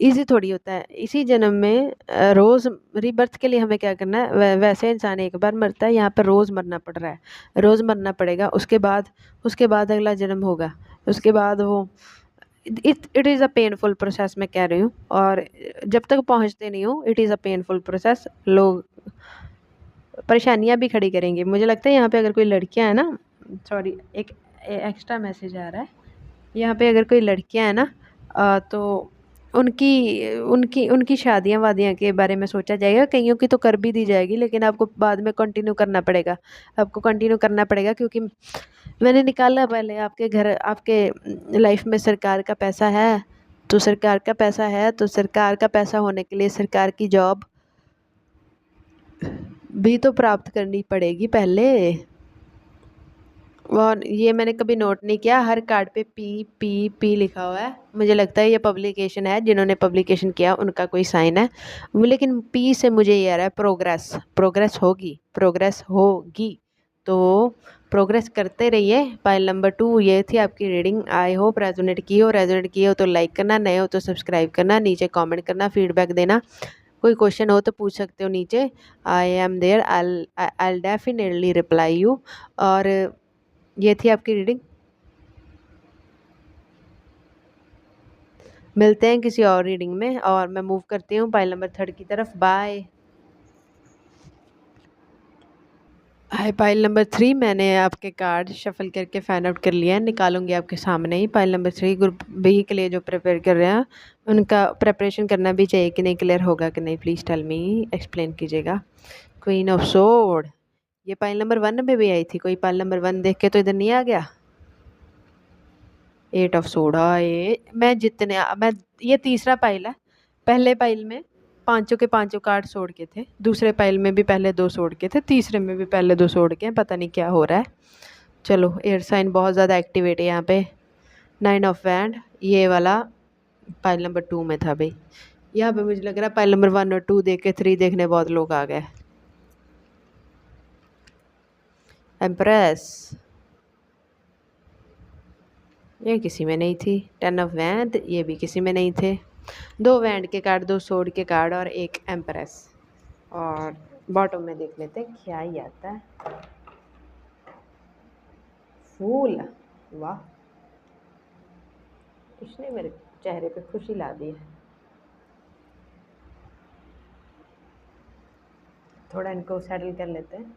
ईजी थोड़ी होता है। इसी जन्म में रोज़ रीबर्थ के लिए हमें क्या करना है, वैसे इंसान एक बार मरता है, यहाँ पर रोज़ मरना पड़ रहा है, रोज़ मरना पड़ेगा। उसके बाद अगला जन्म होगा, उसके बाद वो it is a painful process, मैं कह रही हूँ। और जब तक पहुँचते नहीं हो, it is a painful process. लोग परेशानियाँ भी खड़ी करेंगे। मुझे लगता है यहाँ पे अगर कोई लड़कियाँ हैं ना, सॉरी, एक एक्स्ट्रा मैसेज आ रहा है। यहाँ पे अगर कोई लड़कियाँ हैं ना, तो उनकी उनकी उनकी शादियाँ-वादियाँ के बारे में सोचा जाएगा, कइयों की तो कर भी दी जाएगी, लेकिन आपको बाद में कंटिन्यू करना पड़ेगा। आपको कंटिन्यू करना पड़ेगा क्योंकि मैंने निकाला पहले आपके घर आपके लाइफ में सरकार का पैसा है, तो सरकार का पैसा है, तो सरकार का पैसा होने के लिए सरकार की जॉब भी तो प्राप्त करनी पड़ेगी पहले। और ये मैंने कभी नोट नहीं किया, हर कार्ड पे पी पी पी लिखा हुआ है। मुझे लगता है ये पब्लिकेशन है, जिन्होंने पब्लिकेशन किया उनका कोई साइन है। लेकिन पी से मुझे ये आ रहा है प्रोग्रेस, प्रोग्रेस होगी, प्रोग्रेस होगी। तो प्रोग्रेस करते रहिए। फाइल नंबर 2 ये थी आपकी रीडिंग। आई होप रेजोनेट की हो तो लाइक करना, नए हो तो सब्सक्राइब करना, नीचे कमेंट करना, फीडबैक देना। कोई क्वेश्चन हो तो पूछ सकते हो नीचे। I am there, I definitely reply you. और ये थी आपकी रीडिंग। मिलते हैं किसी और रीडिंग में, और मैं मूव करती हूँ पाइल नंबर 3 की तरफ। बाय। हाय पाइल नंबर 3, मैंने आपके कार्ड शफल करके फैन आउट कर लिया है, निकालूंगी आपके सामने ही। पाइल नंबर 3 ग्रुप बी के लिए जो प्रिपेयर कर रहे हैं उनका प्रिपरेशन करना भी चाहिए कि नहीं, क्लियर होगा कि नहीं, प्लीज़ टेल मी, एक्सप्लेन कीजिएगा। क्वीन ऑफ सोर्ड, ये पाइल नंबर 1 में भी आई थी। कोई पाइल नंबर 1 देख के तो इधर नहीं आ गया। 8 ऑफ सोर्ड, ये मैं ये तीसरा पाइल है। पहले पाइल में पांचों के पांचों कार्ड सोड के थे, दूसरे पाइल में भी पहले 2 सोड के थे, तीसरे में भी पहले 2 सोड के हैं। पता नहीं क्या हो रहा है। चलो, एयर साइन बहुत ज़्यादा एक्टिवेट है यहाँ पे। 9 ऑफ वैंड, ये वाला पाइल नंबर 2 में था भाई। यहाँ पे मुझे लग रहा है पाइल नंबर 1 और 2 देख के 3 देखने बहुत लोग आ गए। एम्प्रेस, ये किसी में नहीं थी। 10 ऑफ वैंड, ये भी किसी में नहीं थे। 2 वैंड के कार्ड, 2 सोड के कार्ड और 1 एम्प्रेस। और बॉटम में देख लेते हैं क्या ही आता है। फूल, वाह, इसने मेरे चेहरे पे खुशी ला दी है। थोड़ा इनको सेटल कर लेते हैं।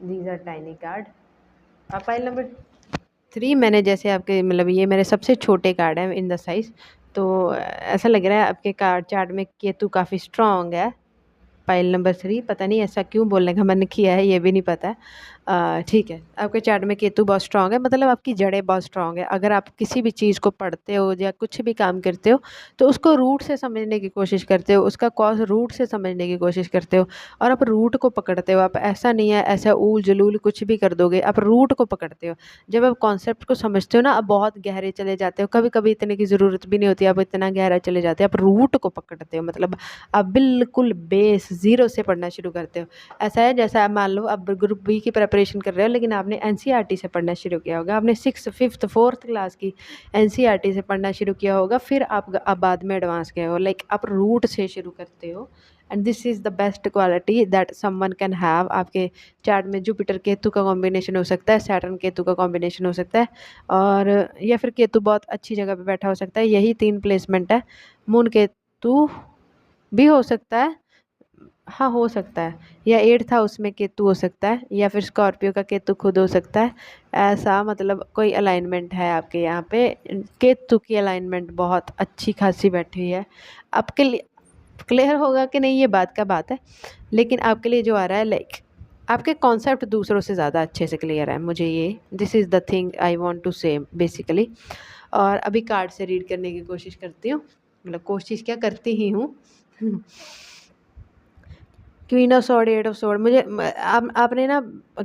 These are tiny card. Pile number 3 मैंने जैसे आपके मतलब ये मेरे सबसे छोटे कार्ड हैं इन द साइज। तो ऐसा लग रहा है आपके कार्ड चार्ट में केतु काफ़ी स्ट्रॉन्ग है। पाइल नंबर 3, पता नहीं ऐसा क्यों बोलने का मन किया है, ये भी नहीं पता है। ठीक है, आपके चार्ट में केतु बहुत स्ट्रांग है, मतलब आपकी जड़ें बहुत स्ट्रांग है। अगर आप किसी भी चीज़ को पढ़ते हो या कुछ भी काम करते हो तो उसको रूट से समझने की कोशिश करते हो, उसका कॉज रूट से समझने की कोशिश करते हो, और आप रूट को पकड़ते हो। आप ऐसा नहीं है ऐसा ऊल जलूल कुछ भी कर दोगे, आप रूट को पकड़ते हो। जब आप कॉन्सेप्ट को समझते हो ना, आप बहुत गहरे चले जाते हो। कभी कभी इतने की ज़रूरत भी नहीं होती, आप इतना गहरा चले जाते हो। आप रूट को पकड़ते हो, मतलब आप बिल्कुल बेस ज़ीरो से पढ़ना शुरू करते हो। ऐसा है जैसा आप मान लो आप ग्रुप बी की प्रिपरेशन कर रहे हो, लेकिन आपने एनसीईआरटी से पढ़ना शुरू किया होगा। आपने 6th 5th 4th क्लास की एनसीईआरटी से पढ़ना शुरू किया होगा, फिर आप बाद में एडवांस गए हो। लाइक आप रूट से शुरू करते हो, and this is the best quality that someone can have. आपके चार्ट में जुपिटर केतु का कॉम्बिनेशन हो सकता है, सैटर्न केतु का कॉम्बिनेशन हो सकता है, और या फिर केतु बहुत अच्छी जगह पे बैठा हो सकता है। यही 3 प्लेसमेंट है। मून केतु भी हो सकता है, हाँ हो सकता है, या 8th हाउस में केतु हो सकता है, या फिर स्कॉर्पियो का केतु खुद हो सकता है। ऐसा मतलब कोई अलाइनमेंट है आपके यहाँ पे। केतु की अलाइनमेंट बहुत अच्छी खासी बैठी हुई है आपके लिए। क्लियर होगा कि नहीं ये बात का बात है, लेकिन आपके लिए जो आ रहा है, लाइक आपके कॉन्सेप्ट दूसरों से ज़्यादा अच्छे से क्लियर है मुझे। ये this is the thing I want to say basically. और अभी कार्ड से रीड करने की कोशिश करती हूँ, मतलब कोशिश क्या करती ही हूँ। Queen of sword, 8 of sword, मुझे आपने ना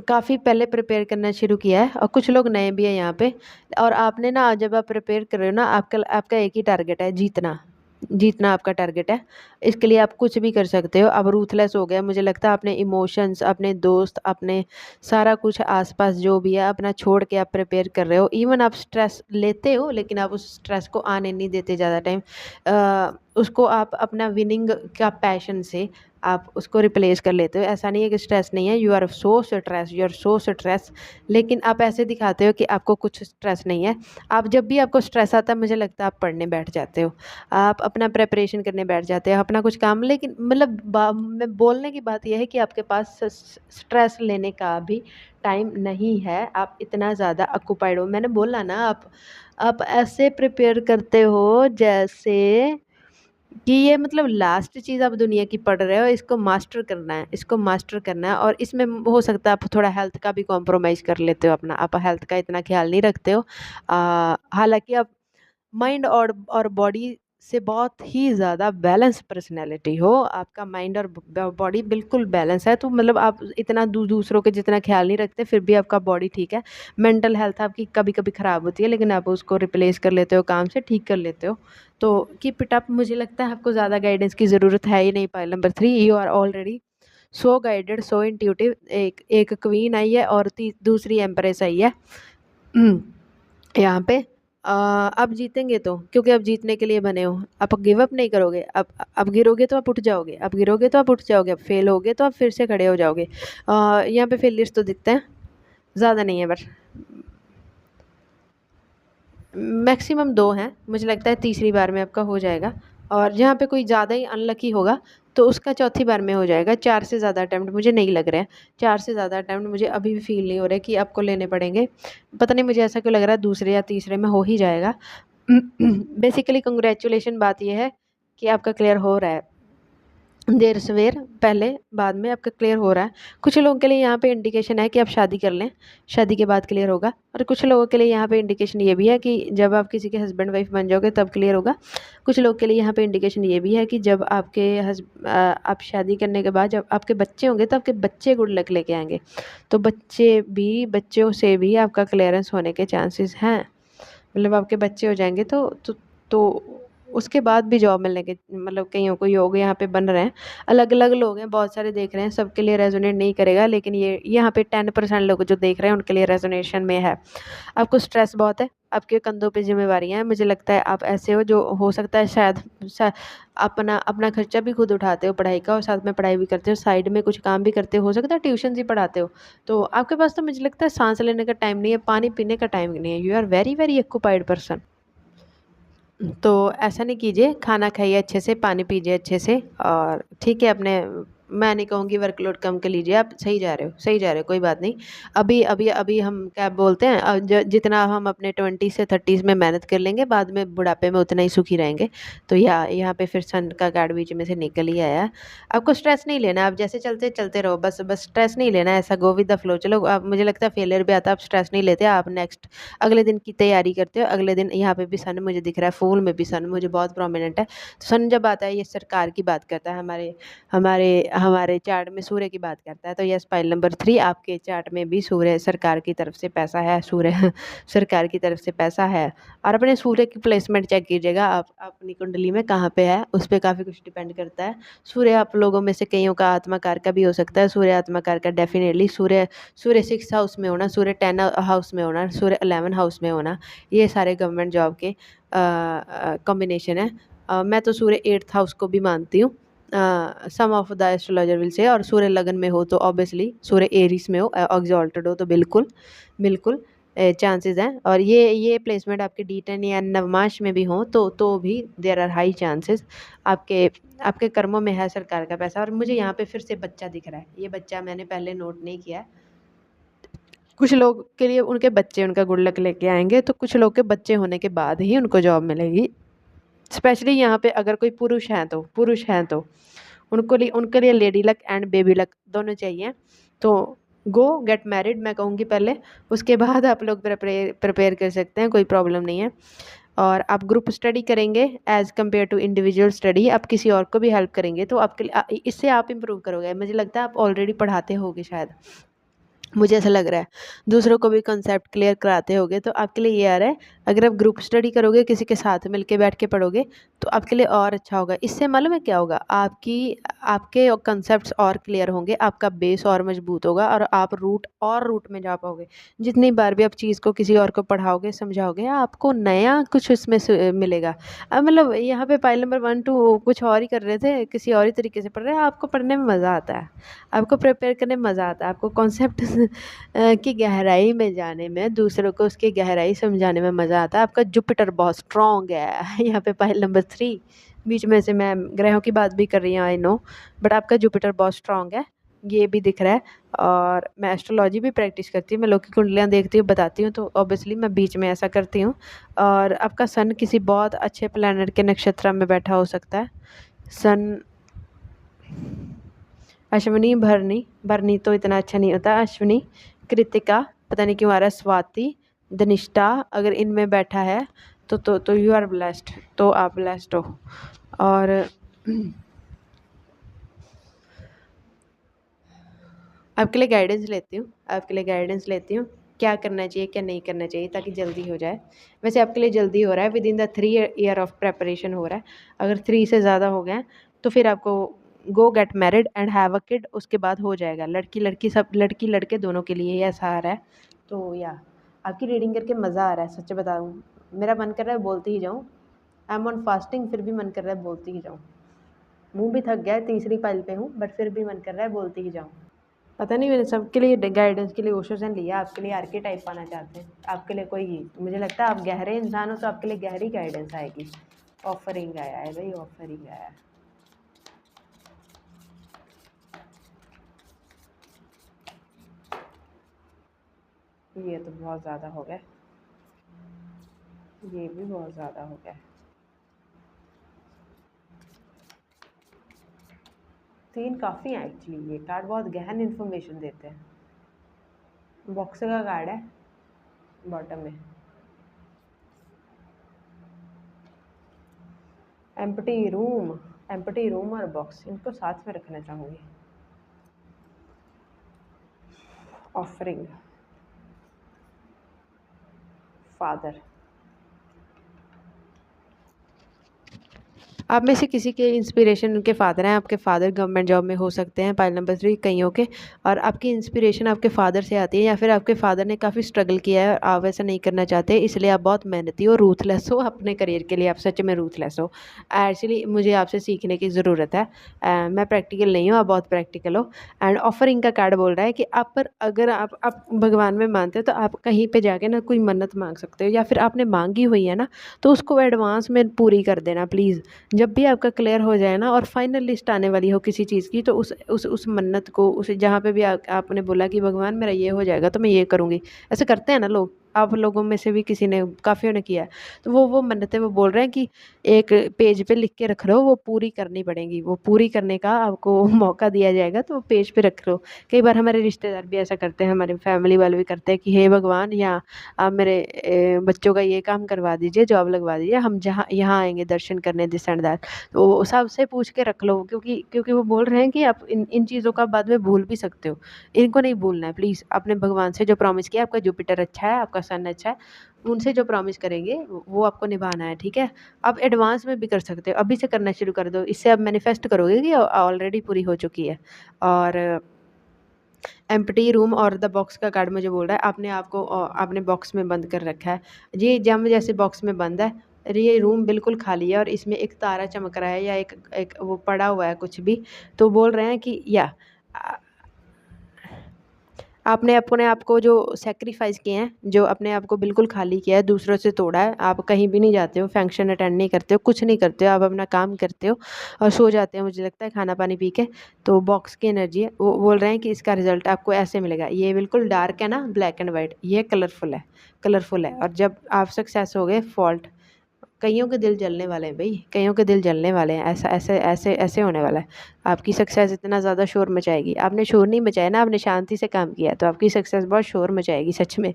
काफ़ी पहले प्रिपेयर करना शुरू किया है, और कुछ लोग नए भी हैं यहाँ पे। और आपने ना जब आप प्रिपेयर कर रहे हो ना, आपका आपका एक ही टारगेट है, जीतना। जीतना आपका टारगेट है। इसके लिए आप कुछ भी कर सकते हो। अब रूथलेस हो गया मुझे लगता है। अपने इमोशंस, अपने दोस्त, अपने सारा कुछ आसपास जो भी है अपना छोड़ के आप प्रिपेयर कर रहे हो। इवन आप स्ट्रेस लेते हो, लेकिन आप उस स्ट्रेस को आने नहीं देते ज़्यादा टाइम। उसको आप अपना विनिंग का पैशन से आप उसको रिप्लेस कर लेते हो। ऐसा नहीं है कि स्ट्रेस नहीं है, you are so stress, you are so stress, लेकिन आप ऐसे दिखाते हो कि आपको कुछ स्ट्रेस नहीं है। आप जब भी आपको स्ट्रेस आता है, मुझे लगता है आप पढ़ने बैठ जाते हो, आप अपना प्रिपरेशन करने बैठ जाते हो, अपना कुछ काम। लेकिन मतलब मैं बोलने की बात यह है कि आपके पास स्ट्रेस लेने का भी टाइम नहीं है, आप इतना ज़्यादा ऑक्यूपाइड हो। मैंने बोला ना, आप ऐसे प्रिपेयर करते हो जैसे कि ये मतलब लास्ट चीज़ आप दुनिया की पढ़ रहे हो, इसको मास्टर करना है, इसको मास्टर करना है। और इसमें हो सकता है आप थोड़ा हेल्थ का भी कॉम्प्रोमाइज़ कर लेते हो अपना, आप हेल्थ का इतना ख्याल नहीं रखते हो। हालाँकि आप माइंड और बॉडी से बहुत ही ज़्यादा बैलेंस पर्सनैलिटी हो, आपका माइंड और बॉडी बिल्कुल बैलेंस है, तो मतलब आप इतना दूसरों के जितना ख्याल नहीं रखते, फिर भी आपका बॉडी ठीक है। मेंटल हेल्थ आपकी कभी कभी ख़राब होती है, लेकिन आप उसको रिप्लेस कर लेते हो, काम से ठीक कर लेते हो। तो कीप इट अप। मुझे लगता है आपको ज़्यादा गाइडेंस की ज़रूरत है ही नहीं। Pile number 3, you are already so guided, so intuitive. एक एक क्वीन आई है और दूसरी एम्प्रेस आई है यहाँ पे। आप जीतेंगे तो, क्योंकि आप जीतने के लिए बने हो। आप गिव अप नहीं करोगे। आप गिरोगे तो आप उठ जाओगे, आप गिरोगे तो आप उठ जाओगे, आप फेल होगे तो आप फिर से खड़े हो जाओगे। यहाँ पे फेलियर्स तो दिखते हैं, ज़्यादा नहीं है, बस मैक्सिमम 2 हैं। मुझे लगता है तीसरी बार में आपका हो जाएगा। और जहाँ पे कोई ज़्यादा ही अनलकी होगा तो उसका चौथी बार में हो जाएगा। 4 से ज़्यादा अटेम्प्ट मुझे नहीं लग रहे हैं। 4 से ज़्यादा अटेम्प्ट मुझे अभी भी फ़ील नहीं हो रहा है कि आपको लेने पड़ेंगे। पता नहीं मुझे ऐसा क्यों लग रहा है दूसरे या तीसरे में हो ही जाएगा। बेसिकली कांग्रेचुलेशन, बात ये है कि आपका क्लियर हो रहा है। देर सवेर पहले बाद में आपका क्लियर हो रहा है। कुछ लोगों के लिए यहाँ पे इंडिकेशन है कि आप शादी कर लें, शादी के बाद क्लियर होगा। और कुछ लोगों के लिए यहाँ पे इंडिकेशन ये भी है कि जब आप किसी के हस्बैंड वाइफ बन जाओगे तब क्लियर होगा। कुछ लोग के लिए यहाँ पे इंडिकेशन ये भी है कि जब आप शादी करने के बाद जब आपके बच्चे होंगे तो आपके बच्चे गुड लक लेके आएंगे। तो बच्चों से भी आपका क्लियरेंस होने के चांसेस हैं। मतलब आपके बच्चे हो जाएंगे तो उसके बाद भी जॉब मिलने के मतलब कईयों को योग यहाँ पे बन रहे हैं। अलग अलग लोग हैं, बहुत सारे देख रहे हैं, सबके लिए रेजोनेट नहीं करेगा, लेकिन ये यहाँ पे 10% लोग जो देख रहे हैं उनके लिए रेजोनेशन में है। आपको स्ट्रेस बहुत है, आपके कंधों पे जिम्मेवारियाँ हैं। मुझे लगता है आप ऐसे हो जो हो सकता है शायद अपना अपना खर्चा भी खुद उठाते हो पढ़ाई का, और साथ में पढ़ाई भी करते हो, साइड में कुछ काम भी करते हो सकता है ट्यूशन ही पढ़ाते हो। तो आपके पास तो मुझे लगता है सांस लेने का टाइम नहीं है, पानी पीने का टाइम नहीं है। You are very very occupied person. तो ऐसा नहीं कीजिए, खाना खाइए अच्छे से, पानी पीजिए अच्छे से, और ठीक है अपने, मैं नहीं कहूँगी वर्कलोड कम कर लीजिए, आप सही जा रहे हो, सही जा रहे हो, कोई बात नहीं। अभी अभी अभी हम क्या बोलते हैं, जितना हम अपने 20 से 30 में मेहनत कर लेंगे, बाद में बुढ़ापे में उतना ही सुखी रहेंगे। तो यहाँ पे फिर सन का कार्ड बीच में से निकल ही आया है। आपको स्ट्रेस नहीं लेना, आप जैसे चलते चलते रहो, बस बस स्ट्रेस नहीं लेना है, ऐसा गो विद द फ्लो चलो। आप, मुझे लगता है फेलियर भी आता है, आप स्ट्रेस नहीं लेते, आप नेक्स्ट अगले दिन की तैयारी करते हो। अगले दिन यहाँ पे भी सन मुझे दिख रहा है, फूल में भी सन मुझे बहुत प्रोमिनेंट है। तो सन जब आता है ये सरकार की बात करता है, हमारे हमारे हमारे चार्ट में सूर्य की बात करता है। तो यस, फाइल नंबर 3 आपके चार्ट में भी सूर्य सरकार की तरफ से पैसा है, सूर्य सरकार की तरफ से पैसा है। और अपने सूर्य की प्लेसमेंट चेक कीजिएगा, आप अपनी कुंडली में कहाँ पे है, उस पर काफ़ी कुछ डिपेंड करता है। सूर्य आप लोगों में से कईयों का आत्माकार का भी हो सकता है, सूर्य आत्माकार का डेफिनेटली, सूर्य सूर्य 6 हाउस में होना, सूर्य 10 हाउस में होना, सूर्य 11 हाउस में होना, ये सारे गवर्नमेंट जॉब के कॉम्बिनेशन है। मैं तो सूर्य 8th हाउस को भी मानती हूँ, some of the astrologer will say. और सूर्य लगन में हो तो ऑब्वियसली, सूर्य एरिस में हो, एग्जॉल्टेड हो तो बिल्कुल बिल्कुल चांसेस हैं। और ये प्लेसमेंट आपके D10 या नवमाश में भी हो तो भी देयर आर हाई चांसेस। आपके आपके कर्मों में है सरकार का पैसा। और मुझे यहाँ पे फिर से बच्चा दिख रहा है, ये बच्चा मैंने पहले नोट नहीं किया है। कुछ लोग के लिए उनके बच्चे उनका गुड लक लेके आएंगे, तो कुछ लोग के बच्चे होने के बाद ही उनको जॉब मिलेगी। स्पेशली यहाँ पे अगर कोई पुरुष हैं तो उनके लिए lady luck and baby luck दोनों चाहिए। तो गो गेट मैरिड मैं कहूँगी पहले, उसके बाद आप लोग प्रिपेयर कर सकते हैं, कोई प्रॉब्लम नहीं है। और आप ग्रुप स्टडी करेंगे as compare to individual study, आप किसी और को भी हेल्प करेंगे तो आपके लिए इससे आप इम्प्रूव करोगे। मुझे लगता है आप ऑलरेडी पढ़ाते होगे शायद, मुझे ऐसा लग रहा है, दूसरों को भी कॉन्सेप्ट क्लियर कराते होगे। तो आपके लिए ये आ रहा है, अगर आप ग्रुप स्टडी करोगे, किसी के साथ मिलके बैठ के पढ़ोगे, तो आपके लिए और अच्छा होगा। इससे मालूम है क्या होगा, आपके कॉन्सेप्ट्स और क्लियर होंगे, आपका बेस और मजबूत होगा, और आप रूट में जा पाओगे। जितनी बार भी आप चीज़ को किसी और को पढ़ाओगे, समझाओगे, आपको नया कुछ उसमें से मिलेगा। अब मतलब यहाँ पे फाइल नंबर 1 2 कुछ और ही कर रहे थे, किसी और ही तरीके से पढ़ रहे हैं, आपको पढ़ने में मज़ा आता है, आपको प्रिपेयर करने में मज़ा आता है, आपको कॉन्सेप्ट की गहराई में जाने में, दूसरों को उसकी गहराई समझाने में मज़ा आता है। आपका जुपिटर बहुत स्ट्रॉन्ग है यहाँ पे फाइल नंबर 3। बीच में से मैं ग्रहों की बात भी कर रही हूँ, आई नो, बट आपका जुपिटर बहुत स्ट्रॉन्ग है। ये भी दिख रहा है। और मैं एस्ट्रोलॉजी भी प्रैक्टिस करती हूँ, मैं लोग की कुंडलियाँ देखती हूँ, बताती हूँ, तो ऑब्वियसली मैं बीच में ऐसा करती हूँ। और आपका सन किसी बहुत अच्छे प्लैनेट के नक्षत्र में बैठा हो सकता है। सन अश्विनी, भरणी, भरणी तो इतना अच्छा नहीं होता, अश्विनी, कृतिका, पता नहीं क्यों आ रहा है, स्वाति, धनिष्ठा, अगर इनमें बैठा है तो यू आर ब्लेस्ड, तो आप ब्लेस्ड हो। और आपके लिए गाइडेंस लेती हूँ, आपके लिए गाइडेंस लेती हूँ, क्या करना चाहिए क्या नहीं करना चाहिए ताकि जल्दी हो जाए। वैसे आपके लिए जल्दी हो रहा है, with in the 3 year of preparation हो रहा है। अगर 3 से ज़्यादा हो गए हैं तो फिर आपको गो get married and have a kid, उसके बाद हो जाएगा। लड़की लड़की सब, लड़की लड़के दोनों के लिए ही ऐसा आ रहा है। तो या आपकी रीडिंग करके मज़ा आ रहा है, सच बताऊँ, मेरा मन कर रहा है बोलती ही जाऊँ। आई एम ऑन फास्टिंग, फिर भी मन कर रहा है बोलती ही जाऊँ। मुँह भी थक गया है, तीसरी पाइल पे हूँ, बट फिर भी मन कर रहा है बोलती ही जाऊँ। पता नहीं, मैंने सबके लिए गाइडेंस के लिए ओशो से लिया, आपके लिए आर्के टाइप पाना चाहते हैं, आपके लिए कोई, मुझे लगता है आप गहरे इंसान हो तो आपके लिए गहरी गाइडेंस आएगी। ऑफरिंग आया है भाई, ऑफरिंग आया है। ये तो बहुत ज़्यादा हो गया, ये भी बहुत ज़्यादा हो गया। 3 काफ़ी हैं एक्चुअली, ये कार्ड बहुत गहन इन्फॉर्मेशन देते हैं। बॉक्स का कार्ड है बॉटम में, एम्प्टी रूम, एम्प्टी रूम और बॉक्स, इनको साथ में रखना चाहूँगी। ऑफरिंग, फादर, आप में से किसी के इंस्पिरेशन उनके फादर हैं, आपके फादर गवर्नमेंट जॉब में हो सकते हैं, पाइल नंबर 3 कईयों के। और आपकी इंस्पिरेशन आपके फादर से आती है, या फिर आपके फादर ने काफ़ी स्ट्रगल किया है और आप वैसा नहीं करना चाहते, इसलिए आप बहुत मेहनती हो, रूथलेस हो अपने करियर के लिए, आप सच में रूथलेस हो। एक्चुअली मुझे आपसे सीखने की ज़रूरत है। मैं प्रैक्टिकल नहीं हूँ, आप बहुत प्रैक्टिकल हो। एंड ऑफरिंग का कार्ड बोल रहा है कि आप पर, अगर आप भगवान में मानते हो तो आप कहीं पे जाके ना कोई मन्नत मांग सकते हो, या फिर आपने मांगी हुई है ना तो उसको एडवांस में पूरी कर देना प्लीज़। जब भी आपका क्लियर हो जाए ना और फाइनल लिस्ट आने वाली हो किसी चीज़ की, तो उस मन्नत को, उस जहाँ पे भी आपने बोला कि भगवान मेरा ये हो जाएगा तो मैं ये करूँगी, ऐसे करते हैं ना लोग, आप लोगों में से भी किसी ने, काफ़ियों ने किया है। तो वो मन्नतें वो बोल रहे हैं कि एक पेज पे लिख के रख लो, वो पूरी करनी पड़ेंगी, वो पूरी करने का आपको मौका दिया जाएगा, तो वो पेज पे रख लो। कई बार हमारे रिश्तेदार भी ऐसा करते हैं, हमारे फैमिली वाले भी करते हैं कि हे भगवान, या आप मेरे बच्चों का ये काम करवा दीजिए, जॉब लगवा दीजिए, हम जहाँ यहाँ आएंगे दर्शन करने, दिस एंड दैट। तो वो सबसे पूछ के रख लो, क्योंकि क्योंकि वो बोल रहे हैं कि आप इन चीज़ों का बाद में भूल भी सकते हो, इनको नहीं भूलना है प्लीज़। आपने भगवान से जो प्रॉमिस किया, आपका जुपिटर अच्छा है, आपका सन अच्छा है, उनसे जो प्रॉमिस करेंगे वो आपको निभाना है, ठीक है। आप एडवांस में भी कर सकते हो, अभी से करना शुरू कर दो, इससे आप मैनिफेस्ट करोगे कि ऑलरेडी पूरी हो चुकी है। और एम्प्टी रूम और द बॉक्स का कार्ड मुझे बोल रहा है आपने आपको आपने बॉक्स में बंद कर रखा है। ये जम जैसे बॉक्स में बंद है, ये रूम बिल्कुल खाली है और इसमें एक तारा चमक रहा है, या एक वो पड़ा हुआ है कुछ भी। तो बोल रहे हैं कि या आपने अपने आप को जो सैक्रिफाइस किए हैं, जो अपने आप को बिल्कुल खाली किया है, दूसरों से तोड़ा है, आप कहीं भी नहीं जाते हो, फंक्शन अटेंड नहीं करते हो, कुछ नहीं करते हो, आप अपना काम करते हो और सो जाते हो, मुझे लगता है खाना पानी पी के। तो बॉक्स की एनर्जी है, वो बोल रहे हैं कि इसका रिजल्ट आपको ऐसे मिलेगा, ये बिल्कुल डार्क है ना, ब्लैक एंड वाइट, ये कलरफुल है, कलरफुल है। और जब आप सक्सेस हो गए, फॉल्ट, कईयों के दिल जलने वाले हैं भाई, कईयों के दिल जलने वाले हैं, ऐसा ऐसे ऐसे ऐसे होने वाला है। आपकी सक्सेस इतना ज़्यादा शोर मचाएगी, आपने शोर नहीं मचाया ना, आपने शांति से काम किया, तो आपकी सक्सेस बहुत शोर मचाएगी सच में।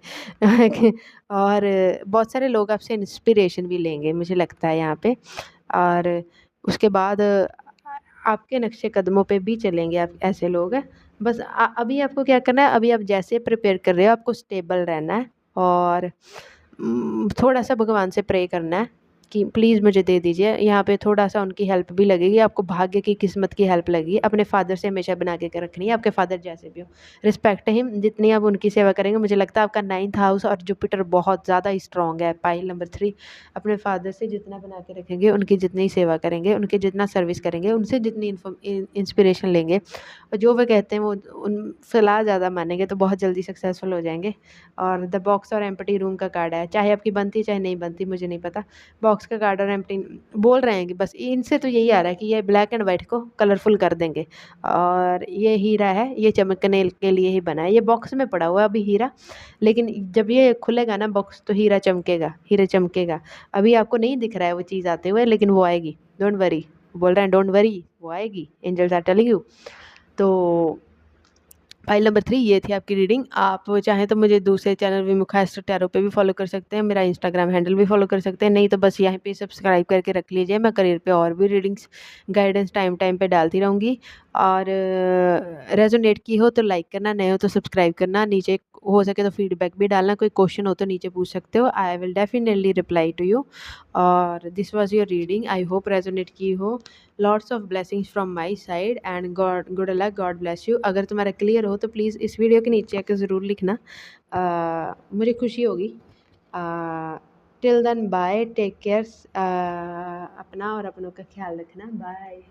और बहुत सारे लोग आपसे इंस्पिरेशन भी लेंगे मुझे लगता है यहाँ पे। और उसके बाद आपके नक्शे कदमों पे भी चलेंगे आप, ऐसे लोग हैं। बस अभी आपको क्या करना है, अभी आप जैसे प्रिपेयर कर रहे हो आपको स्टेबल रहना है, और थोड़ा सा भगवान से प्रे करना है कि प्लीज़ मुझे दे दीजिए। यहाँ पे थोड़ा सा उनकी हेल्प भी लगेगी आपको, भाग्य की, किस्मत की हेल्प लगेगी। अपने फादर से हमेशा बना के रखनी है, आपके फादर जैसे भी हो, रिस्पेक्ट हिम, जितनी आप उनकी सेवा करेंगे, मुझे लगता है आपका 9th हाउस और जुपिटर बहुत ज़्यादा स्ट्रॉन्ग है, पाइल नंबर 3। अपने फादर से जितना बना के रखेंगे, उनकी जितनी सेवा करेंगे, उनकी जितना सर्विस करेंगे, उनसे जितनी इंस्पिरेशन लेंगे, और जो वो कहते हैं वो उन सलाह ज़्यादा मानेंगे, तो बहुत जल्दी सक्सेसफुल हो जाएंगे। और द बॉक्स और एम्प्टी रूम का कार्ड है, चाहे आपकी बनती चाहे नहीं बनती मुझे नहीं पता, बॉक्स बॉक्स का कार्ड और एम्प्टी बोल रहे हैं कि बस इनसे तो यही आ रहा है कि ये ब्लैक एंड वाइट को कलरफुल कर देंगे और ये हीरा है, ये चमकने के लिए ही बना है। ये बॉक्स में पड़ा हुआ है अभी हीरा, लेकिन जब ये खुलेगा ना बॉक्स तो हीरा चमकेगा, हीरा चमकेगा। अभी आपको नहीं दिख रहा है वो चीज़ आते हुए, लेकिन वो आएगी, डोंट वरी। बोल रहे हैं डोंट वरी, वो आएगी, एंजल्स आर टेलिंग यू। तो फाइल नंबर 3 ये थी आपकी रीडिंग। आप चाहें तो मुझे दूसरे चैनल विमुखा एस्ट्रो टैरो पे भी फॉलो कर सकते हैं, मेरा इंस्टाग्राम हैंडल भी फॉलो कर सकते हैं, नहीं तो बस यहाँ पे सब्सक्राइब करके रख लीजिए। मैं करियर पे और भी रीडिंग्स गाइडेंस टाइम टाइम पे डालती रहूँगी। और रेजोनेट की हो तो लाइक करना, नए हो तो सब्सक्राइब करना, नीचे हो सके तो फीडबैक भी डालना, कोई क्वेश्चन हो तो नीचे पूछ सकते हो, I will definitely reply to you. और this was your reading, I hope resonate की हो। Lots of blessings from my side and God good luck, God bless you. अगर तुम्हारा क्लियर हो तो प्लीज़ इस वीडियो के नीचे आकर ज़रूर लिखना, मुझे खुशी होगी। Till then bye, take care, अपना और अपनों का ख्याल रखना, बाय।